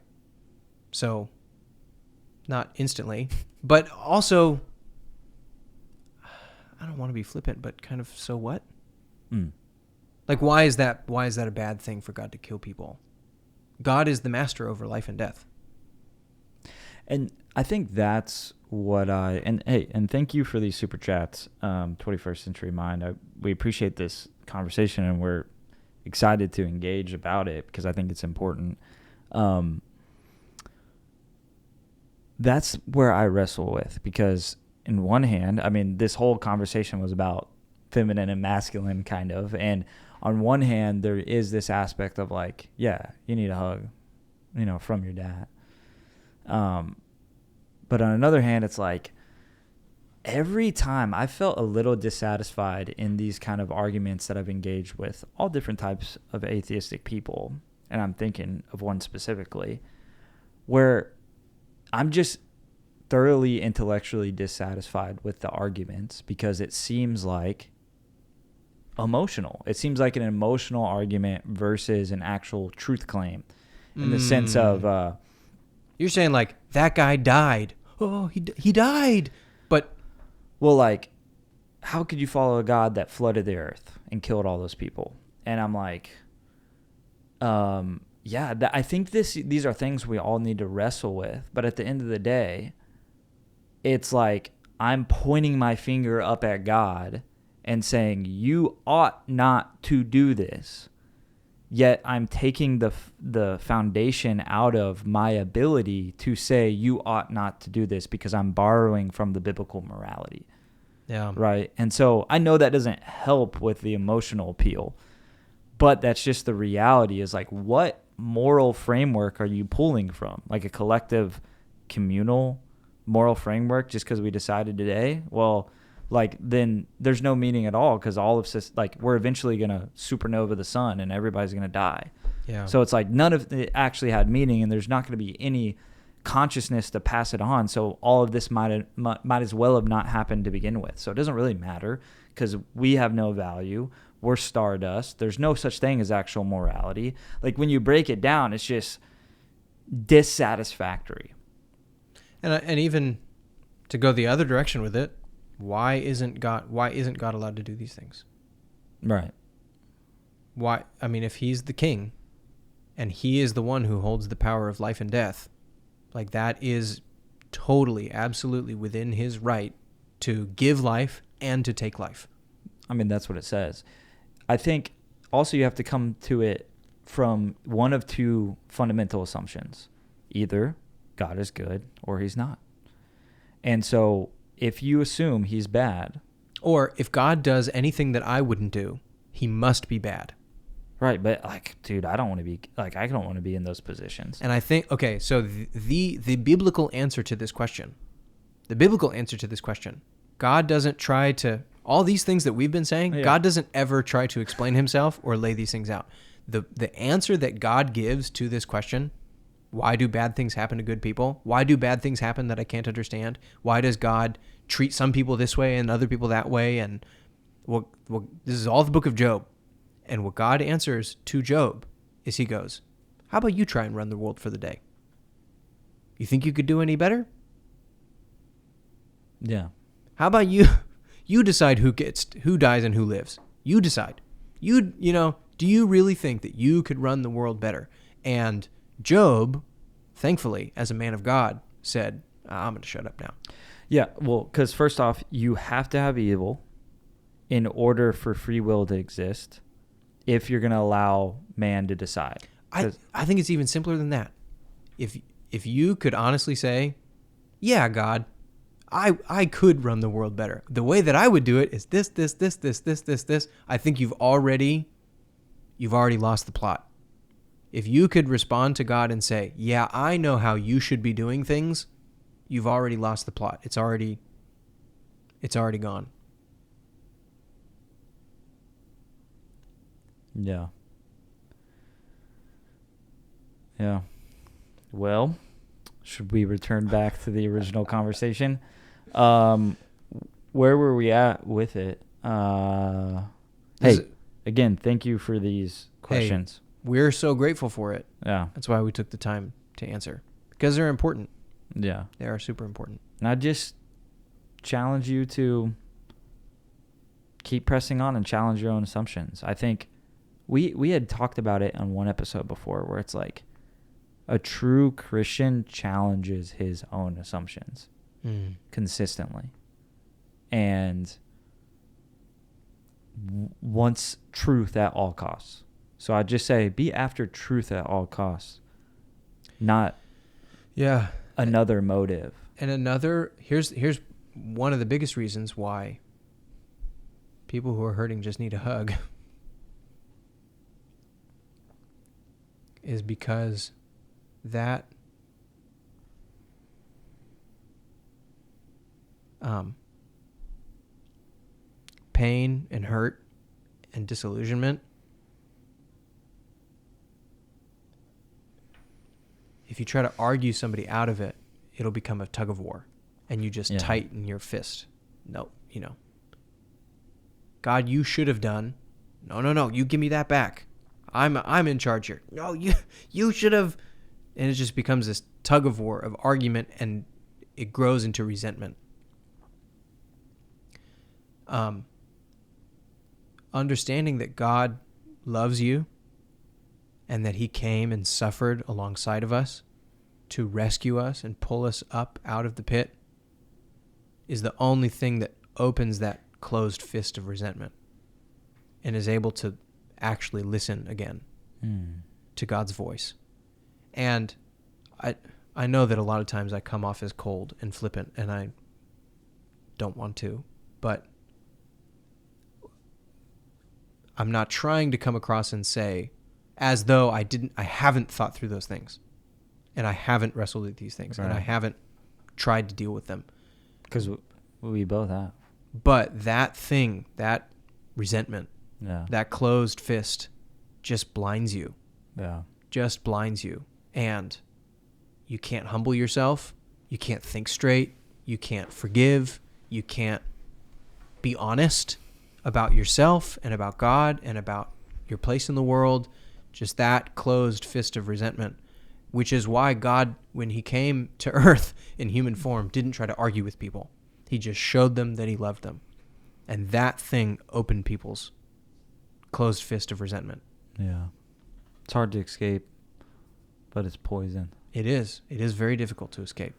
so not instantly, but also, I don't want to be flippant, but kind of, so what? Like, why is that a bad thing for God to kill people? God is the master over life and death. And I think that's what and thank you for these super chats, 21st Century Mind. We appreciate this conversation, and we're excited to engage about it because I think it's important. That's where I wrestle with, because in one hand, I mean, this whole conversation was about feminine and masculine kind of, and on one hand, there is this aspect of like, yeah, you need a hug, from your dad. But on another hand, it's like every time I felt a little dissatisfied in these kind of arguments that I've engaged with all different types of atheistic people, and I'm thinking of one specifically, where I'm just thoroughly intellectually dissatisfied with the arguments because it seems like emotional. It seems like an emotional argument versus an actual truth claim in the sense of... You're saying like, that guy died. Oh, he died. But... Well, like, how could you follow a God that flooded the earth and killed all those people? And I'm like, I think these are things we all need to wrestle with. But at the end of the day, it's like I'm pointing my finger up at God and saying, you ought not to do this. Yet I'm taking the foundation out of my ability to say you ought not to do this because I'm borrowing from the biblical morality. Yeah. Right. And so I know that doesn't help with the emotional appeal, but that's just the reality is like, what moral framework are you pulling from? Like a collective communal moral framework just because we decided today? Well, like then there's no meaning at all because all of this, like we're eventually going to supernova the sun and everybody's going to die. Yeah. So it's like none of it actually had meaning and there's not going to be any consciousness to pass it on. So all of this might as well have not happened to begin with. So it doesn't really matter because we have no value. We're stardust. There's no such thing as actual morality. Like when you break it down, it's just dissatisfactory. And even to go the other direction with it, why isn't God allowed to do these things? Right. Why? I mean, if he's the king and he is the one who holds the power of life and death, like that is totally, absolutely within his right to give life and to take life. I mean, that's what it says. I think also you have to come to it from one of two fundamental assumptions. Either God is good or he's not. And so if you assume he's bad, or if God does anything that I wouldn't do, he must be bad. Right, but like, dude, I don't want to be in those positions. And I think, okay, so the biblical answer to this question, God doesn't try to, all these things that we've been saying, yeah. God doesn't ever try to explain himself or lay these things out. The answer that God gives to this question, why do bad things happen to good people? Why do bad things happen that I can't understand? Why does God treat some people this way and other people that way? And well, this is all the book of Job. And what God answers to Job is he goes, how about you try and run the world for the day? You think you could do any better? Yeah. How about you decide who dies and who lives? You decide. Do you really think that you could run the world better? And Job, thankfully, as a man of God, said, I'm going to shut up now. Yeah, well, because first off, you have to have evil in order for free will to exist if you're going to allow man to decide. I think it's even simpler than that. If you could honestly say, yeah, God, I could run the world better. The way that I would do it is this. I think you've already lost the plot. If you could respond to God and say, yeah, I know how you should be doing things, you've already lost the plot. It's already gone. Yeah. Yeah. Well, should we return back to the original conversation? Where were we at with it? Hey, again, thank you for these questions. We're so grateful for it. Yeah. That's why we took the time to answer, because they're important. Yeah. They are super important. And I just challenge you to keep pressing on and challenge your own assumptions. I think we had talked about it on one episode before where it's like a true Christian challenges his own assumptions consistently and wants truth at all costs. So I'd just say be after truth at all costs, not another motive. And here's one of the biggest reasons why people who are hurting just need a hug is because that pain and hurt and disillusionment, if you try to argue somebody out of it, it'll become a tug of war and you just tighten your fist. No, God, you should have done. No, you give me that back. I'm in charge here. No, you should have. And it just becomes this tug of war of argument, and it grows into resentment. Understanding that God loves you and that he came and suffered alongside of us to rescue us and pull us up out of the pit is the only thing that opens that closed fist of resentment and is able to actually listen again to God's voice. And I know that a lot of times I come off as cold and flippant, and I don't want to, but I'm not trying to come across and say as though I haven't thought through those things, and I haven't wrestled with these things, and I haven't tried to deal with them. Because we both have. But that thing, that resentment, that closed fist just blinds you. Yeah. Just blinds you. And you can't humble yourself. You can't think straight. You can't forgive. You can't be honest about yourself and about God and about your place in the world. Just that closed fist of resentment, which is why God, when he came to earth in human form, didn't try to argue with people. He just showed them that he loved them. And that thing opened people's closed fist of resentment. Yeah. It's hard to escape, but it's poison. It is. It is very difficult to escape.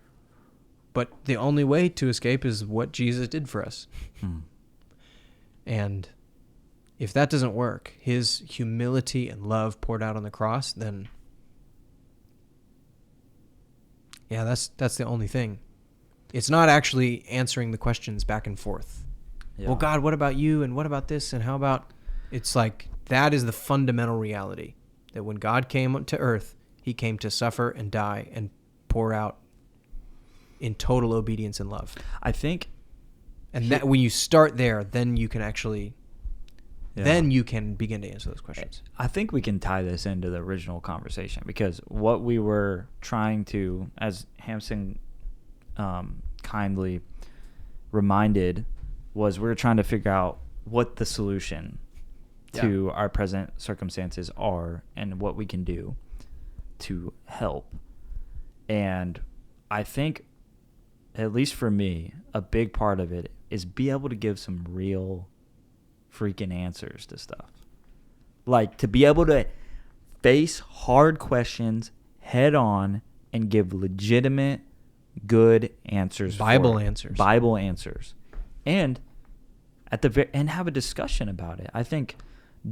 But the only way to escape is what Jesus did for us. And if that doesn't work, his humility and love poured out on the cross, then that's the only thing. It's not actually answering the questions back and forth. Yeah. Well, God, what about you? And what about this? And how about... It's like that is the fundamental reality. That when God came to earth, he came to suffer and die and pour out in total obedience and love. I think... And that when you start there, then you can actually... Then you can begin to answer those questions. I think we can tie this into the original conversation because what we were trying to, as Hampson kindly reminded, was we were trying to figure out what the solution to our present circumstances are and what we can do to help. And I think, at least for me, a big part of it is be able to give some real freaking answers to stuff. Like to be able to face hard questions head on and give legitimate, good answers. Bible answers. And and have a discussion about it. I think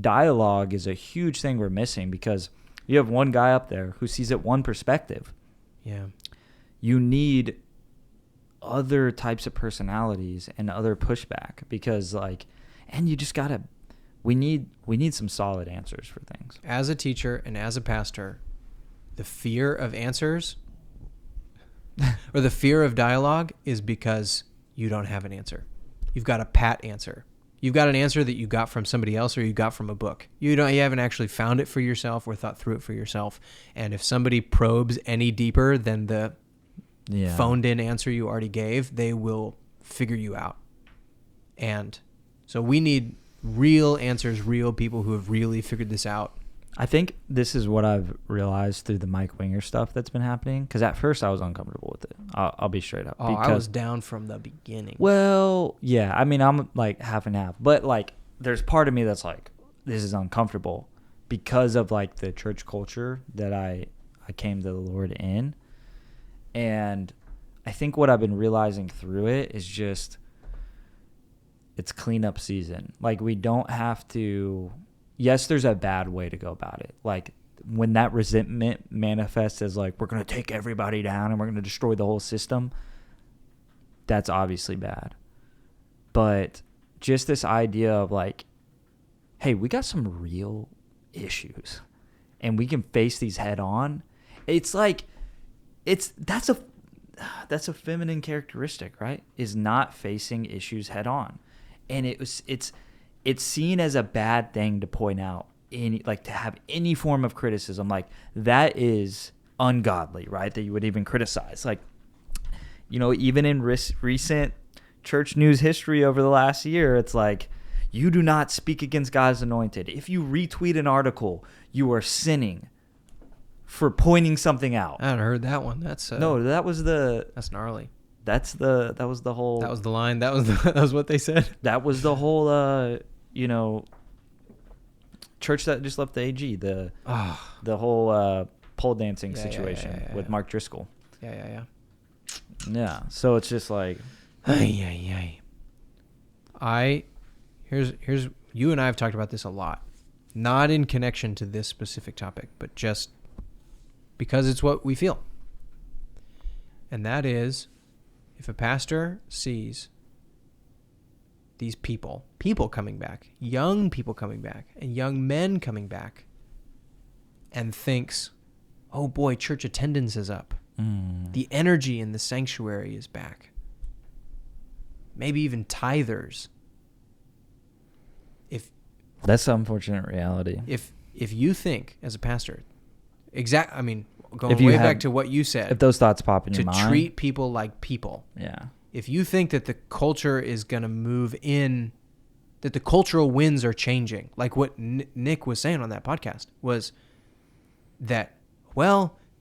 dialogue is a huge thing we're missing because you have one guy up there who sees it one perspective. Yeah. You need other types of personalities and other pushback, because like, and you just gotta, we need some solid answers for things. As a teacher and as a pastor, the fear of answers or the fear of dialogue is because you don't have an answer. You've got a pat answer. You've got an answer that you got from somebody else or you got from a book. You haven't actually found it for yourself or thought through it for yourself. And if somebody probes any deeper than the phoned in answer you already gave, they will figure you out. And so we need real answers, real people who have really figured this out. I think this is what I've realized through the Mike Winger stuff that's been happening. Because at first I was uncomfortable with it. I'll be straight up. Oh, I was down from the beginning. Well, yeah. I mean, I'm like half and half. But like, there's part of me that's like, this is uncomfortable because of like the church culture that I came to the Lord in. And I think what I've been realizing through it is just, it's cleanup season. Like, we don't have to... Yes, there's a bad way to go about it. Like, when that resentment manifests as like, we're going to take everybody down and we're going to destroy the whole system, that's obviously bad. But just this idea of like, hey, we got some real issues and we can face these head on. It's like, that's a feminine characteristic, right? Is not facing issues head on. And it's seen as a bad thing to point out, to have any form of criticism. Like, that is ungodly, right? That you would even criticize. Like, even in recent church news history over the last year, it's like, you do not speak against God's anointed. If you retweet an article, you are sinning for pointing something out. I haven't heard that one. That's that's gnarly. That was the whole. That was the line. That was what they said. That was the whole. Church that just left the AG. The whole pole dancing situation with Mark Driscoll. Yeah. Yeah. So it's just like. Here's you and I have talked about this a lot, not in connection to this specific topic, but just because it's what we feel. And that is, if a pastor sees these people coming back, young people coming back, and young men coming back, and thinks, oh boy, church attendance is up. The energy in the sanctuary is back. Maybe even tithers. That's the unfortunate reality. If you think, as a pastor, going way back to what you said, if those thoughts pop in your mind, to treat people like people. Yeah. If you think that the culture is going to move in, that the cultural winds are changing, like what Nick was saying on that podcast, was that,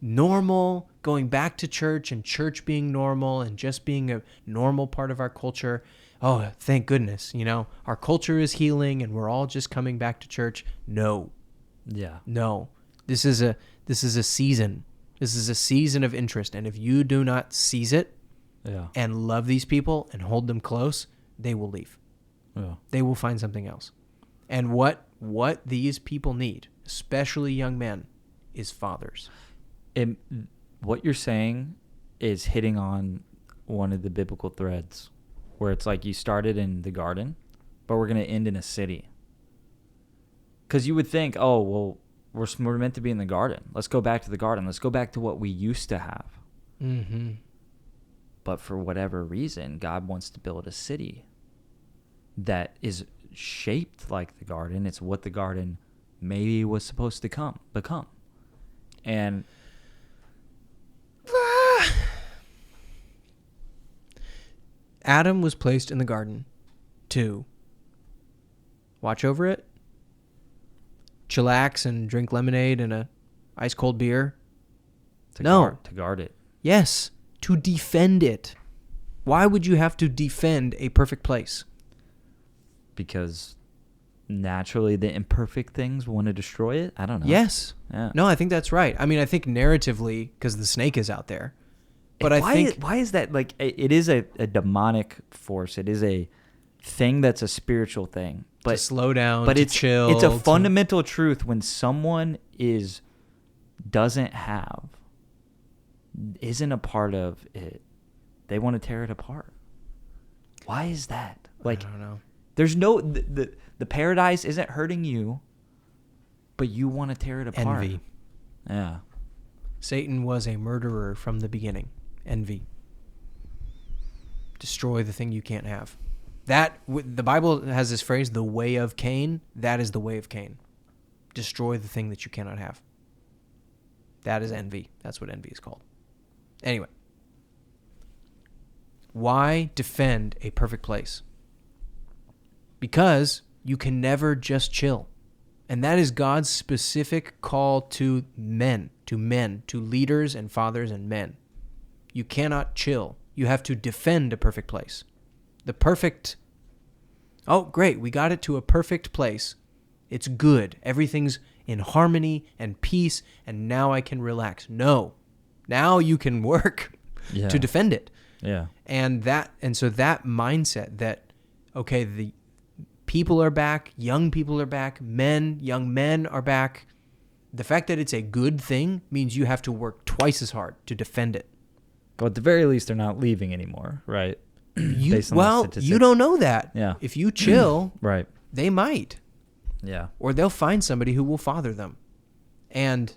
normal, going back to church and church being normal and just being a normal part of our culture. Oh, thank goodness, our culture is healing and we're all just coming back to church. No. Yeah. No. This is a season. This is a season of interest. And if you do not seize it and love these people and hold them close, they will leave. Yeah. They will find something else. And what these people need, especially young men, is fathers. What you're saying is hitting on one of the biblical threads, where it's like you started in the garden, but we're going to end in a city. Because you would think, we're meant to be in the garden. Let's go back to the garden. Let's go back to what we used to have. Mm-hmm. But for whatever reason, God wants to build a city that is shaped like the garden. It's what the garden maybe was supposed to become. And Adam was placed in the garden to watch over it, chillax and drink lemonade and a ice cold beer. To guard it. Yes, to defend it. Why would you have to defend a perfect place? Because naturally the imperfect things want to destroy it. I don't know. Yes. Yeah. No, I think that's right. I mean, I think narratively, because the snake is out there. But why is that? Like, it is a demonic force. It is a thing that's a spiritual thing. But to slow down, but to it's chill. It's a fundamental truth when someone isn't a part of it. they want to tear it apart. Why is that? Like, I don't know. there's no the paradise isn't hurting you, but you want to tear it apart. Envy. Yeah. Satan was a murderer from the beginning. Envy. Destroy the thing you can't have. The Bible has this phrase, the way of Cain. That is the way of Cain. Destroy the thing that you cannot have. That is envy. That's what envy is called. Anyway. Why defend a perfect place? Because you can never just chill. And that is God's specific call to men, to leaders and fathers and men. You cannot chill. You have to defend a perfect place. Oh, great, we got it to a perfect place. It's good. Everything's in harmony and peace, and now I can relax. No. Now you can work to defend it. Yeah. And so that mindset that, okay, the people are back, young people are back, young men are back. The fact that it's a good thing means you have to work twice as hard to defend it. Well, at the very least, they're not leaving anymore, right? Based on the You statistics. don't know that. Yeah. If you chill, Right. they might. Yeah. Or they'll find somebody who will father them. And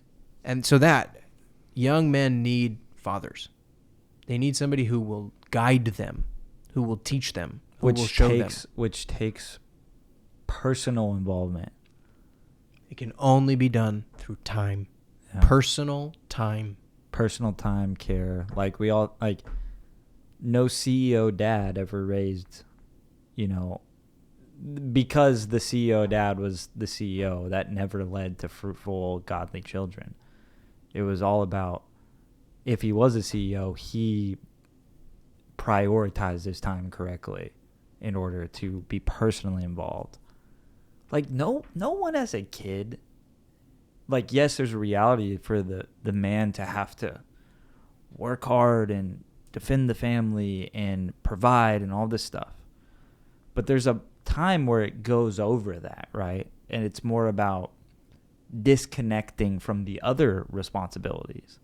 so that young men need fathers. They need somebody who will guide them, who will teach them, who will show them. Which takes personal involvement. It can only be done through time. Yeah. Personal time. Personal time, care. Like no CEO dad ever raised, because the CEO dad was the CEO, that never led to fruitful, godly children. It was all about, if he was a CEO, he prioritized his time correctly in order to be personally involved. Like, no one as a kid, like, yes, there's a reality for the man to have to work hard and defend the family and provide and all this stuff. But there's a time where it goes over that, right? And it's more about disconnecting from the other responsibilities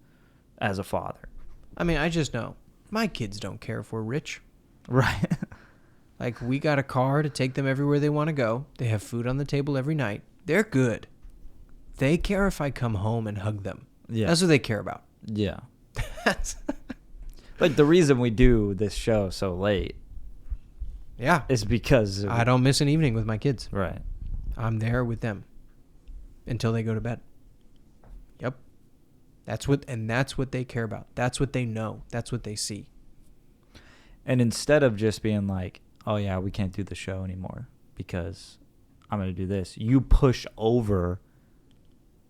as a father. I mean, I just know my kids don't care if we're rich. Right. Like, we got a car to take them everywhere they want to go. They have food on the table every night. They're good. They care if I come home and hug them. Yeah. That's what they care about. Yeah. Like, the reason we do this show so late Yeah. is because I don't miss an evening with my kids. Right. I'm there with them until they go to bed. Yep. That's what they care about. That's what they know. That's what they see. And instead of just being like, oh yeah, we can't do the show anymore because I'm going to do this, you push over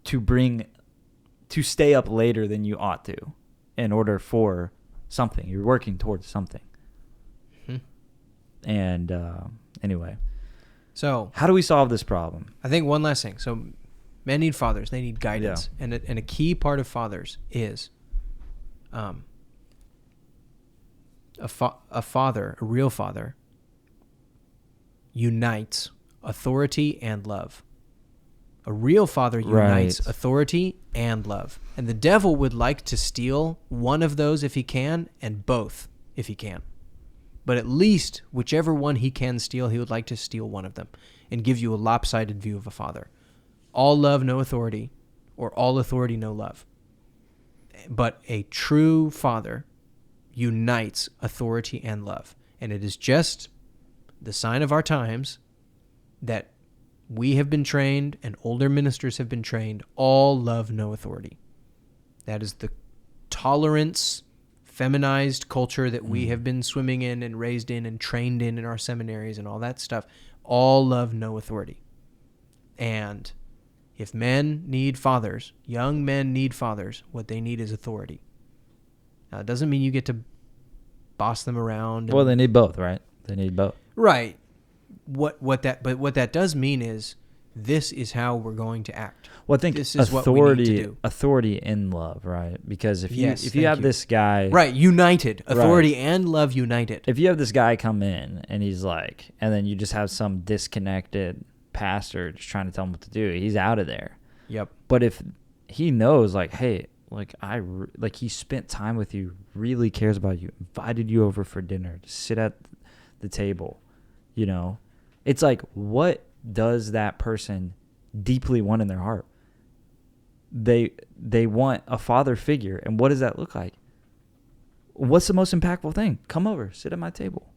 to stay up later than you ought to in order for something. You're working towards something. Mm-hmm. And anyway, so how do we solve this problem? I think one last thing. So men need fathers. They need guidance. Yeah. And a key part of fathers is a father, a real father, unites authority and love. A real father unites authority and love. And the devil would like to steal one of those if he can, and both if he can. But at least whichever one he can steal, he would like to steal one of them and give you a lopsided view of a father. All love, no authority, or all authority, no love. But a true father unites authority and love. And it is just the sign of our times that we have been trained and older ministers have been trained, all love, no authority. That is the tolerance, feminized culture that we have been swimming in and raised in and trained in our seminaries and all that stuff. All love, no authority. And if men need fathers, young men need fathers, what they need is authority. Now, it doesn't mean you get to boss them around. Well, they need both, right? They need both. Right. What that does mean is this is how we're going to act. Well, I think this is what we need to do. Authority in love, right? Because if you have this guy, right, united, authority and love united. If you have this guy come in and he's like, and then you just have some disconnected pastor just trying to tell him what to do, he's out of there. Yep. But if he knows, like, hey, like like he spent time with you, really cares about you, invited you over for dinner to sit at the table, you know. It's like, what does that person deeply want in their heart? They want a father figure. And what does that look like? What's the most impactful thing? Come over, sit at my table,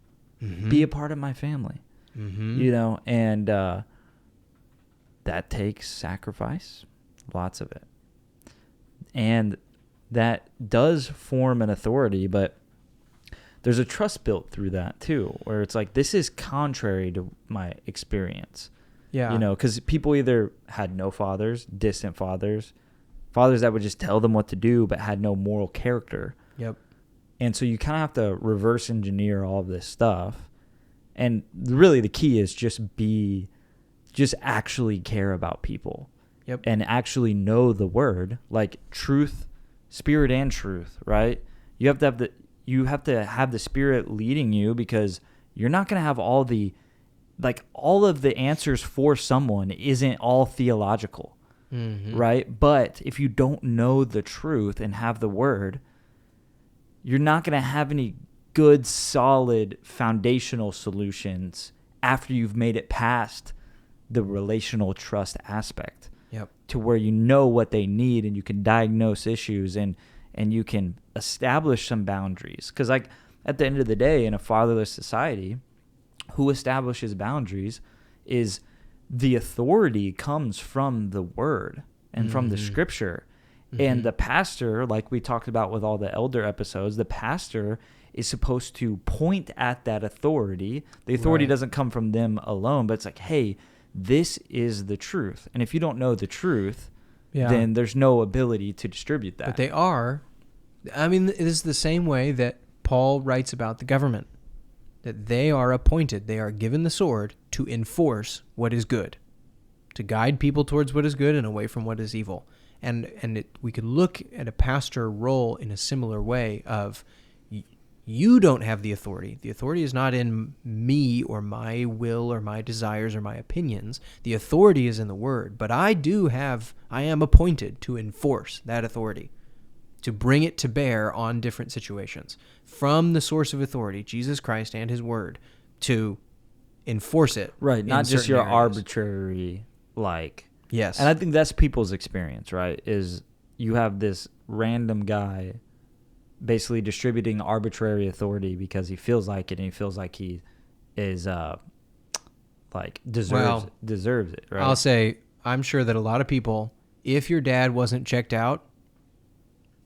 be a part of my family, you know, and that takes sacrifice, lots of it. And that does form an authority, but there's a trust built through that too, where it's like, this is contrary to my experience. Yeah. You know, because people either had no fathers, distant fathers, fathers that would just tell them what to do, but had no moral character. Yep. And so you kind of have to reverse engineer all of this stuff. And really the key is just actually care about people. Yep. And actually know the word, like truth, spirit and truth, right? You have to have the spirit leading you, because you're not going to have all of the answers for someone isn't all theological, right? But if you don't know the truth and have the word, you're not going to have any good, solid, foundational solutions after you've made it past the relational trust aspect. Yep. To where you know what they need, and you can diagnose issues, and you can establish some boundaries. Because like at the end of the day, in a fatherless society, who establishes boundaries is the authority comes from the word and from the scripture. And the pastor, like we talked about with all the elder episodes, the pastor is supposed to point at that authority. The authority doesn't come from them alone, but it's like, hey, this is the truth. And if you don't know the truth, then there's no ability to distribute that. But they are. I mean, it is the same way that Paul writes about the government, that they are appointed, they are given the sword to enforce what is good, to guide people towards what is good and away from what is evil. And we could look at a pastor role in a similar way of, you don't have the authority. The authority is not in me or my will or my desires or my opinions. The authority is in the word. But I am appointed to enforce that authority, to bring it to bear on different situations from the source of authority, Jesus Christ and his word, to enforce it. Right, not just certain your areas. Arbitrary, like... Yes. And I think that's people's experience, right? Is you have this random guy basically distributing arbitrary authority because he feels like it, and he feels like he is deserves it, right? I'll say, I'm sure that a lot of people, if your dad wasn't checked out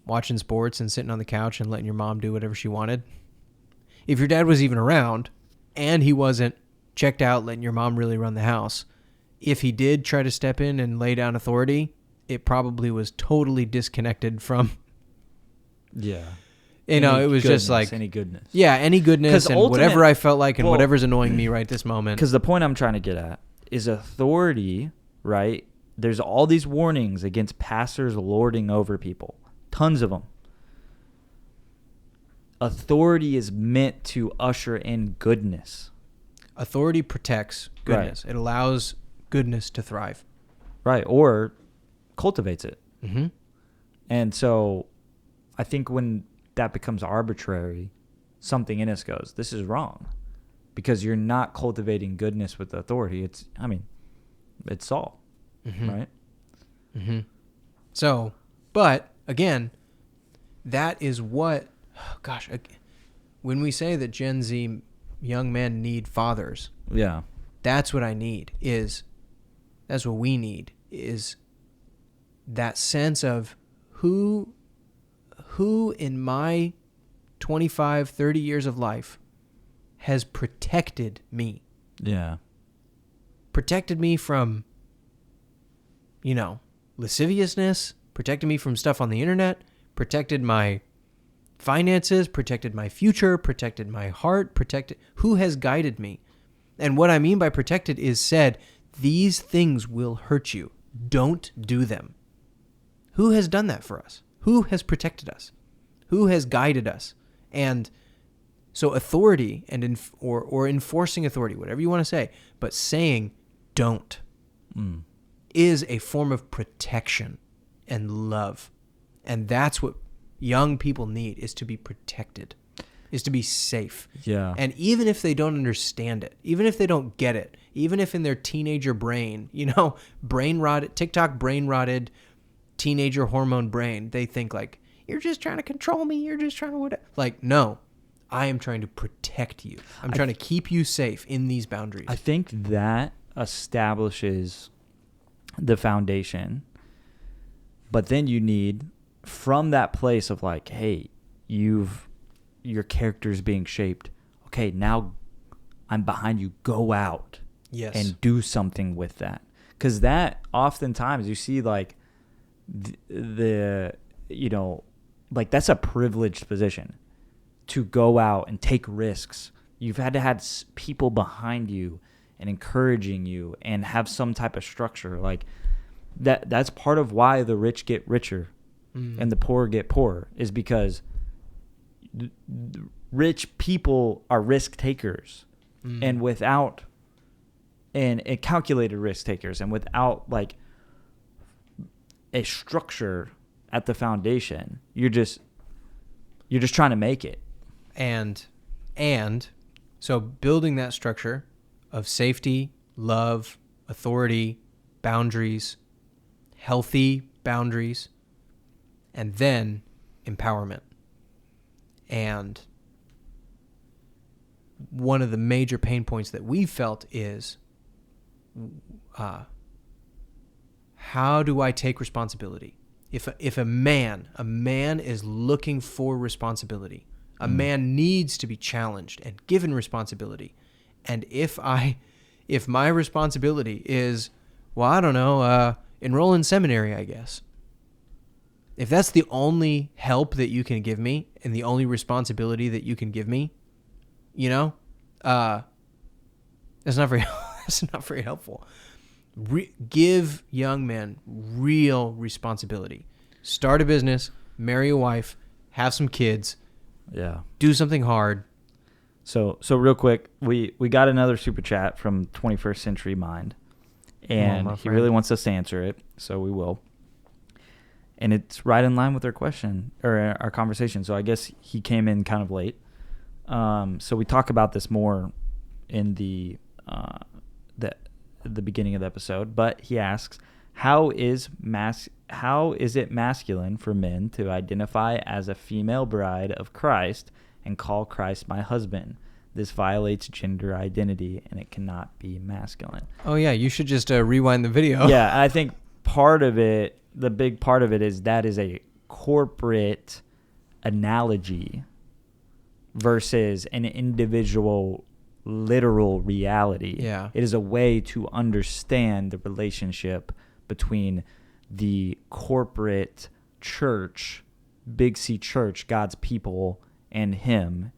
watching sports and sitting on the couch and letting your mom do whatever she wanted, if your dad was even around and he wasn't checked out letting your mom really run the house, if he did try to step in and lay down authority, it probably was totally disconnected from... Yeah. You know, it was just like... Any goodness. Yeah, any goodness and whatever I felt like and whatever's annoying me right this moment. Because the point I'm trying to get at is authority, right? There's all these warnings against pastors lording over people. Tons of them. Authority is meant to usher in goodness. Authority protects goodness. Right. It allows goodness to thrive. Right, or cultivates it. Mm-hmm. And so I think when that becomes arbitrary, something in us goes, this is wrong. Because you're not cultivating goodness with authority. It's Saul, right? Mm-hmm. So, but again, that is what, when we say that Gen Z young men need fathers, that's what I need, that's what we need, is that sense of who in my 25, 30 years of life has protected me. Yeah. Protected me from, lasciviousness, protected me from stuff on the internet, protected my finances, protected my future, protected my heart, who has guided me. And what I mean by protected is said, these things will hurt you. Don't do them. Who has done that for us? Who has protected us? Who has guided us? And so authority and or enforcing authority, whatever you want to say, but saying don't is a form of protection and love. And that's what young people need, is to be protected, is to be safe. Yeah. And even if they don't understand it, even if they don't get it, even if in their teenager brain, brain rotted, TikTok brain rotted teenager hormone brain, they think like, you're just trying to control me. You're just trying to whatever. Like, no, I am trying to protect you. I'm trying to keep you safe in these boundaries. I think that establishes the foundation, but then you need, from that place of like, hey, your character's being shaped. Okay, now I'm behind you. Go out. Yes. And do something with that. Because that oftentimes you see like like that's a privileged position to go out and take risks. You've had to have people behind you and encouraging you and have some type of structure. Like that's part of why the rich get richer and the poor get poorer, is because rich people are risk takers and without and calculated risk takers, and without like a structure at the foundation, you're just trying to make it. And so building that structure of safety, love, authority, boundaries, healthy boundaries, and then empowerment. And one of the major pain points that we felt is, how do I take responsibility? If a man is looking for responsibility, a man needs to be challenged and given responsibility. And if my responsibility is, well, I don't know, enroll in seminary, I guess. If that's the only help that you can give me and the only responsibility that you can give me, that's not very helpful. Give young men real responsibility. Start a business, marry a wife, have some kids. Yeah. Do something hard. So real quick, we got another super chat from 21st Century Mind, and he really wants us to answer it, so we will. And it's right in line with our question or our conversation. So I guess he came in kind of late. So we talk about this more in the beginning of the episode, but he asks, how is it masculine for men to identify as a female bride of Christ and call Christ my husband? This violates gender identity, and it cannot be masculine. Oh yeah, you should just rewind the video. Yeah, I think the big part of it is that is a corporate analogy versus an individual literal reality. Yeah. It is a way to understand the relationship between the corporate church, Big C church, God's people, and him.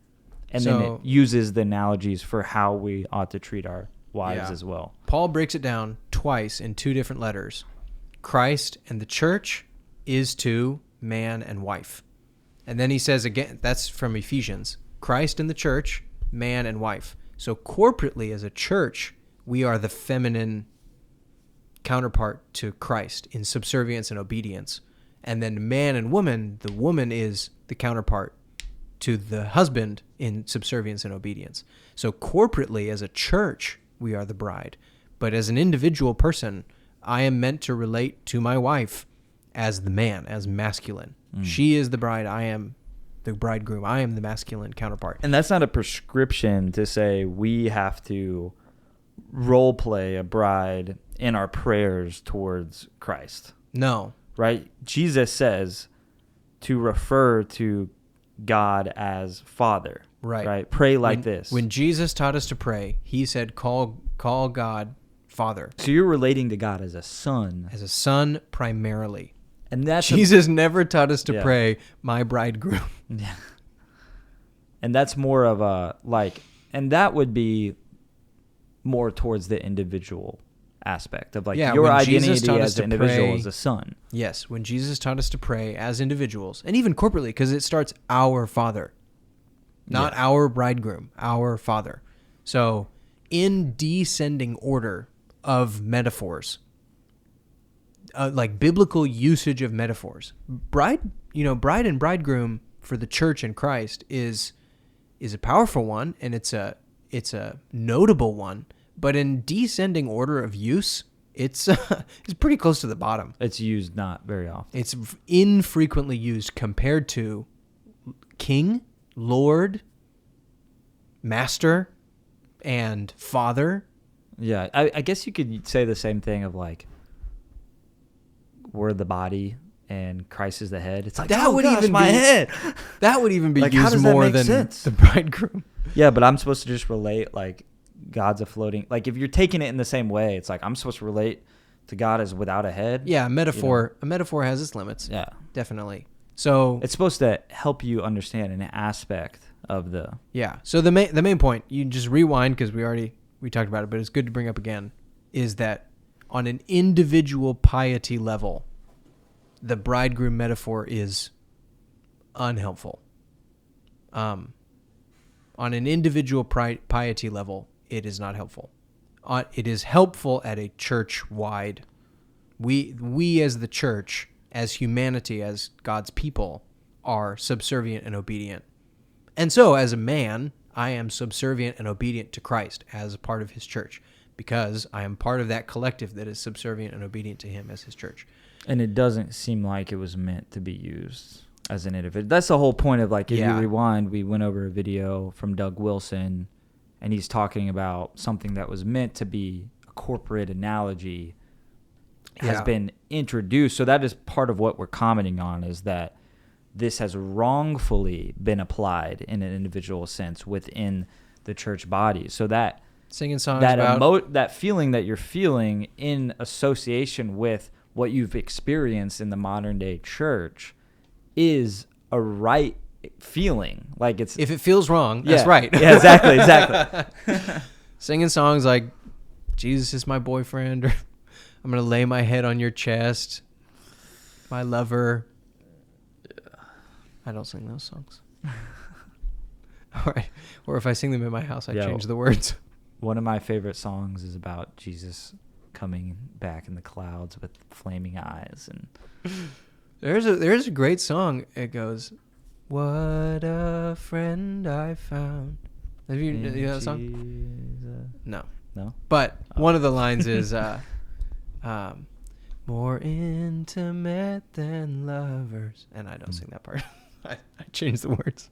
And then it uses the analogies for how we ought to treat our wives as well. Paul breaks it down twice in two different letters. Christ and the church is to man and wife. And then he says again, that's from Ephesians, Christ and the church, man and wife. So corporately as a church, we are the feminine counterpart to Christ in subservience and obedience. And then man and woman, the woman is the counterpart to the husband in subservience and obedience. So corporately as a church, we are the bride. But as an individual person, I am meant to relate to my wife as the man, as masculine. She is the bride. I am the bridegroom. I am the masculine counterpart. And that's not a prescription to say we have to role play a bride in our prayers towards Christ. No. Right? Jesus says to refer to God as Father. Right? Pray like this. When Jesus taught us to pray, he said, call God Father. So you're relating to God as a son. As a son primarily. And that's Jesus never taught us to pray, my bridegroom. Yeah. And that's more of a and that would be more towards the individual aspect of your identity as an individual as a son. Yes, when Jesus taught us to pray as individuals, and even corporately, because it starts our Father, not our bridegroom, our Father. So in descending order of metaphors, like biblical usage of metaphors. Bride and bridegroom for the church in Christ is a powerful one, and it's a notable one. But in descending order of use, it's pretty close to the bottom. It's used not very often. It's infrequently used compared to king, lord, master, and father. Yeah, I guess you could say the same thing of like, we're the body and Christ is the head. It's like, That would gosh, even my be- head. That would even be Like, how used does that more make than sense? the bridegroom. Yeah, but I'm supposed to just relate like God's a floating. Like if you're taking it in the same way, it's like I'm supposed to relate to God as without a head. Yeah, a metaphor has its limits. Yeah. Definitely. So It's supposed to help you understand an aspect of the. yeah. So the main point, you just rewind because we talked about it, but it's good to bring up again, is that on an individual piety level, the bridegroom metaphor is unhelpful. On an individual piety level, it is not helpful. It is helpful at a church-wide. We as the church, as humanity, as God's people, are subservient and obedient. And so, as a man, I am subservient and obedient to Christ as a part of his church, because I am part of that collective that is subservient and obedient to him as his church. And it doesn't seem like it was meant to be used as an individual. That's the whole point of like, if Yeah. you rewind, we went over a video from Doug Wilson, and he's talking about something that was meant to be a corporate analogy has Yeah. been introduced. So that is part of what we're commenting on, is that this has wrongfully been applied in an individual sense within the church body. So that Singing songs that about... that feeling that you're feeling in association with what you've experienced in the modern day church is a right feeling. Like it's If it feels wrong, that's Yeah. right. Yeah, exactly. Singing songs like Jesus is my boyfriend, or I'm going to lay my head on your chest, my lover. I don't sing those songs. All right. Or if I sing them in my house, I Yeah. change the words. One of my favorite songs is about Jesus coming back in the clouds with flaming eyes, and There's a great song. It goes, "What a friend I found." Have you know that song? Jesus. No. No? But one of the lines is, more intimate than lovers. And I don't sing that part. I changed the words.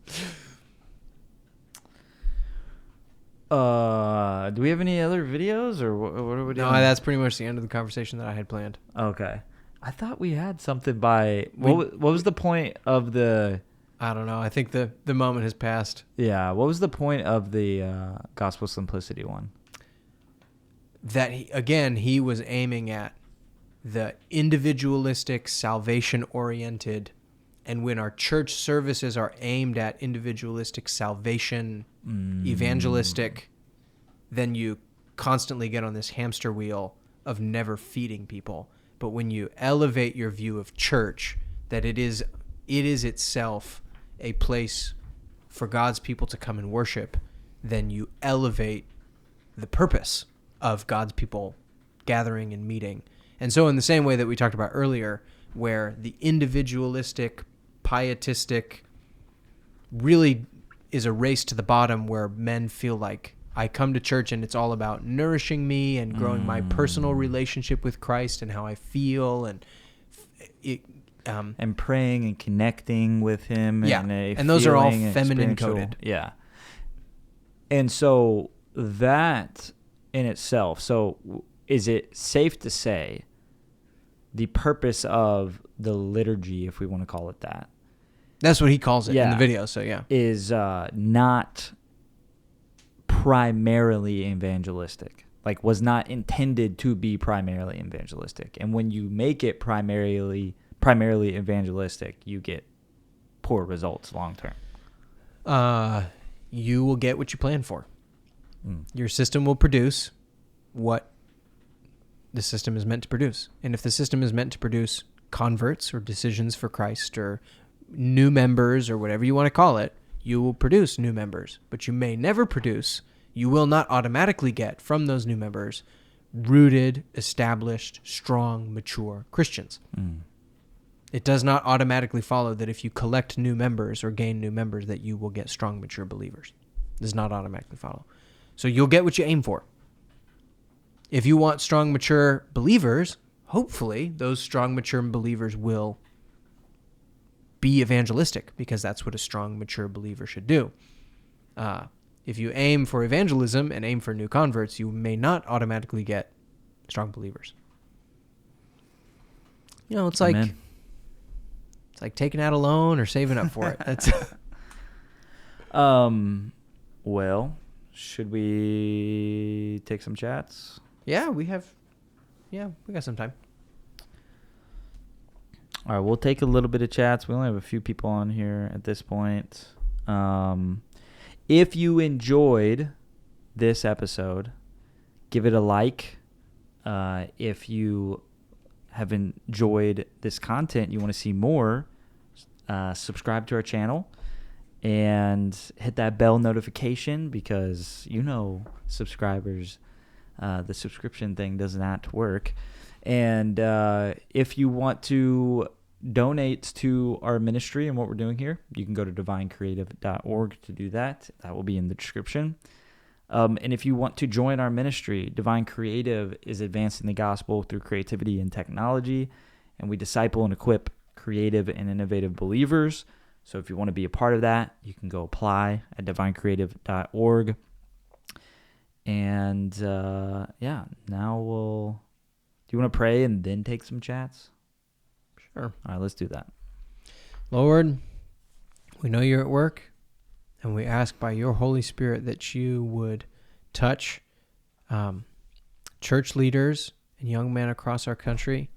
Do we have any other videos, or what are we doing? No, that's pretty much the end of the conversation that I had planned. Okay. I thought we had something by... What was the point of the... I don't know. I think the moment has passed. Yeah, what was the point of the gospel simplicity one? That, he was aiming at the individualistic, salvation-oriented, and when our church services are aimed at individualistic, salvation, evangelistic, then you constantly get on this hamster wheel of never feeding people. But when you elevate your view of church, that it is itself a place for God's people to come and worship, then you elevate the purpose of God's people gathering and meeting. And so in the same way that we talked about earlier, where the individualistic, pietistic really is a race to the bottom, where men feel like, I come to church and it's all about nourishing me and growing my personal relationship with Christ and how I feel, and And praying and connecting with him. Yeah, And, and those are all feeling and feminine spiritual- coded. Yeah. And so that in itself, is it safe to say the purpose of the liturgy, if we want to call it that, that's what he calls it in Yeah. the video. So yeah, is not primarily evangelistic, like was not intended to be primarily evangelistic. And when you make it primarily evangelistic, you get poor results long term. You will get what you plan for. Your system will produce what the system is meant to produce. And if the system is meant to produce converts or decisions for Christ or new members or whatever you want to call it, you will produce new members. But you may never produce, you will not automatically get from those new members rooted, established, strong, mature Christians. It does not automatically follow that if you collect new members or gain new members that you will get strong, mature believers. It does not automatically follow. So you'll get what you aim for. If you want strong, mature believers, hopefully those strong, mature believers will be evangelistic, because that's what a strong, mature believer should do. If you aim for evangelism and aim for new converts, you may not automatically get strong believers. You know, it's like Amen. it's like taking out a loan or saving up for it. That's Well, should we take some chats? we got some time. All right, we'll take a little bit of chats. We only have a few people on here at this point. If you enjoyed this episode, give it a like. If you have enjoyed this content, you want to see more, subscribe to our channel and hit that bell notification, because subscribers, the subscription thing does not work. And if you want to donate to our ministry and what we're doing here, you can go to divinecreative.org to do that. That will be in the description. And if you want to join our ministry, Divine Creative is advancing the gospel through creativity and technology, and we disciple and equip creative and innovative believers. So if you want to be a part of that, you can go apply at divinecreative.org. And now we'll... Do you want to pray and then take some chats? Sure. All right, let's do that. Lord, we know you're at work, and we ask by your Holy Spirit that you would touch church leaders and young men across our country,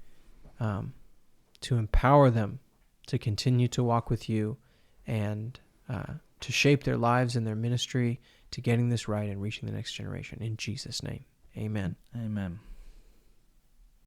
to empower them to continue to walk with you and to shape their lives and their ministry to getting this right and reaching the next generation. In Jesus' name, amen. Amen.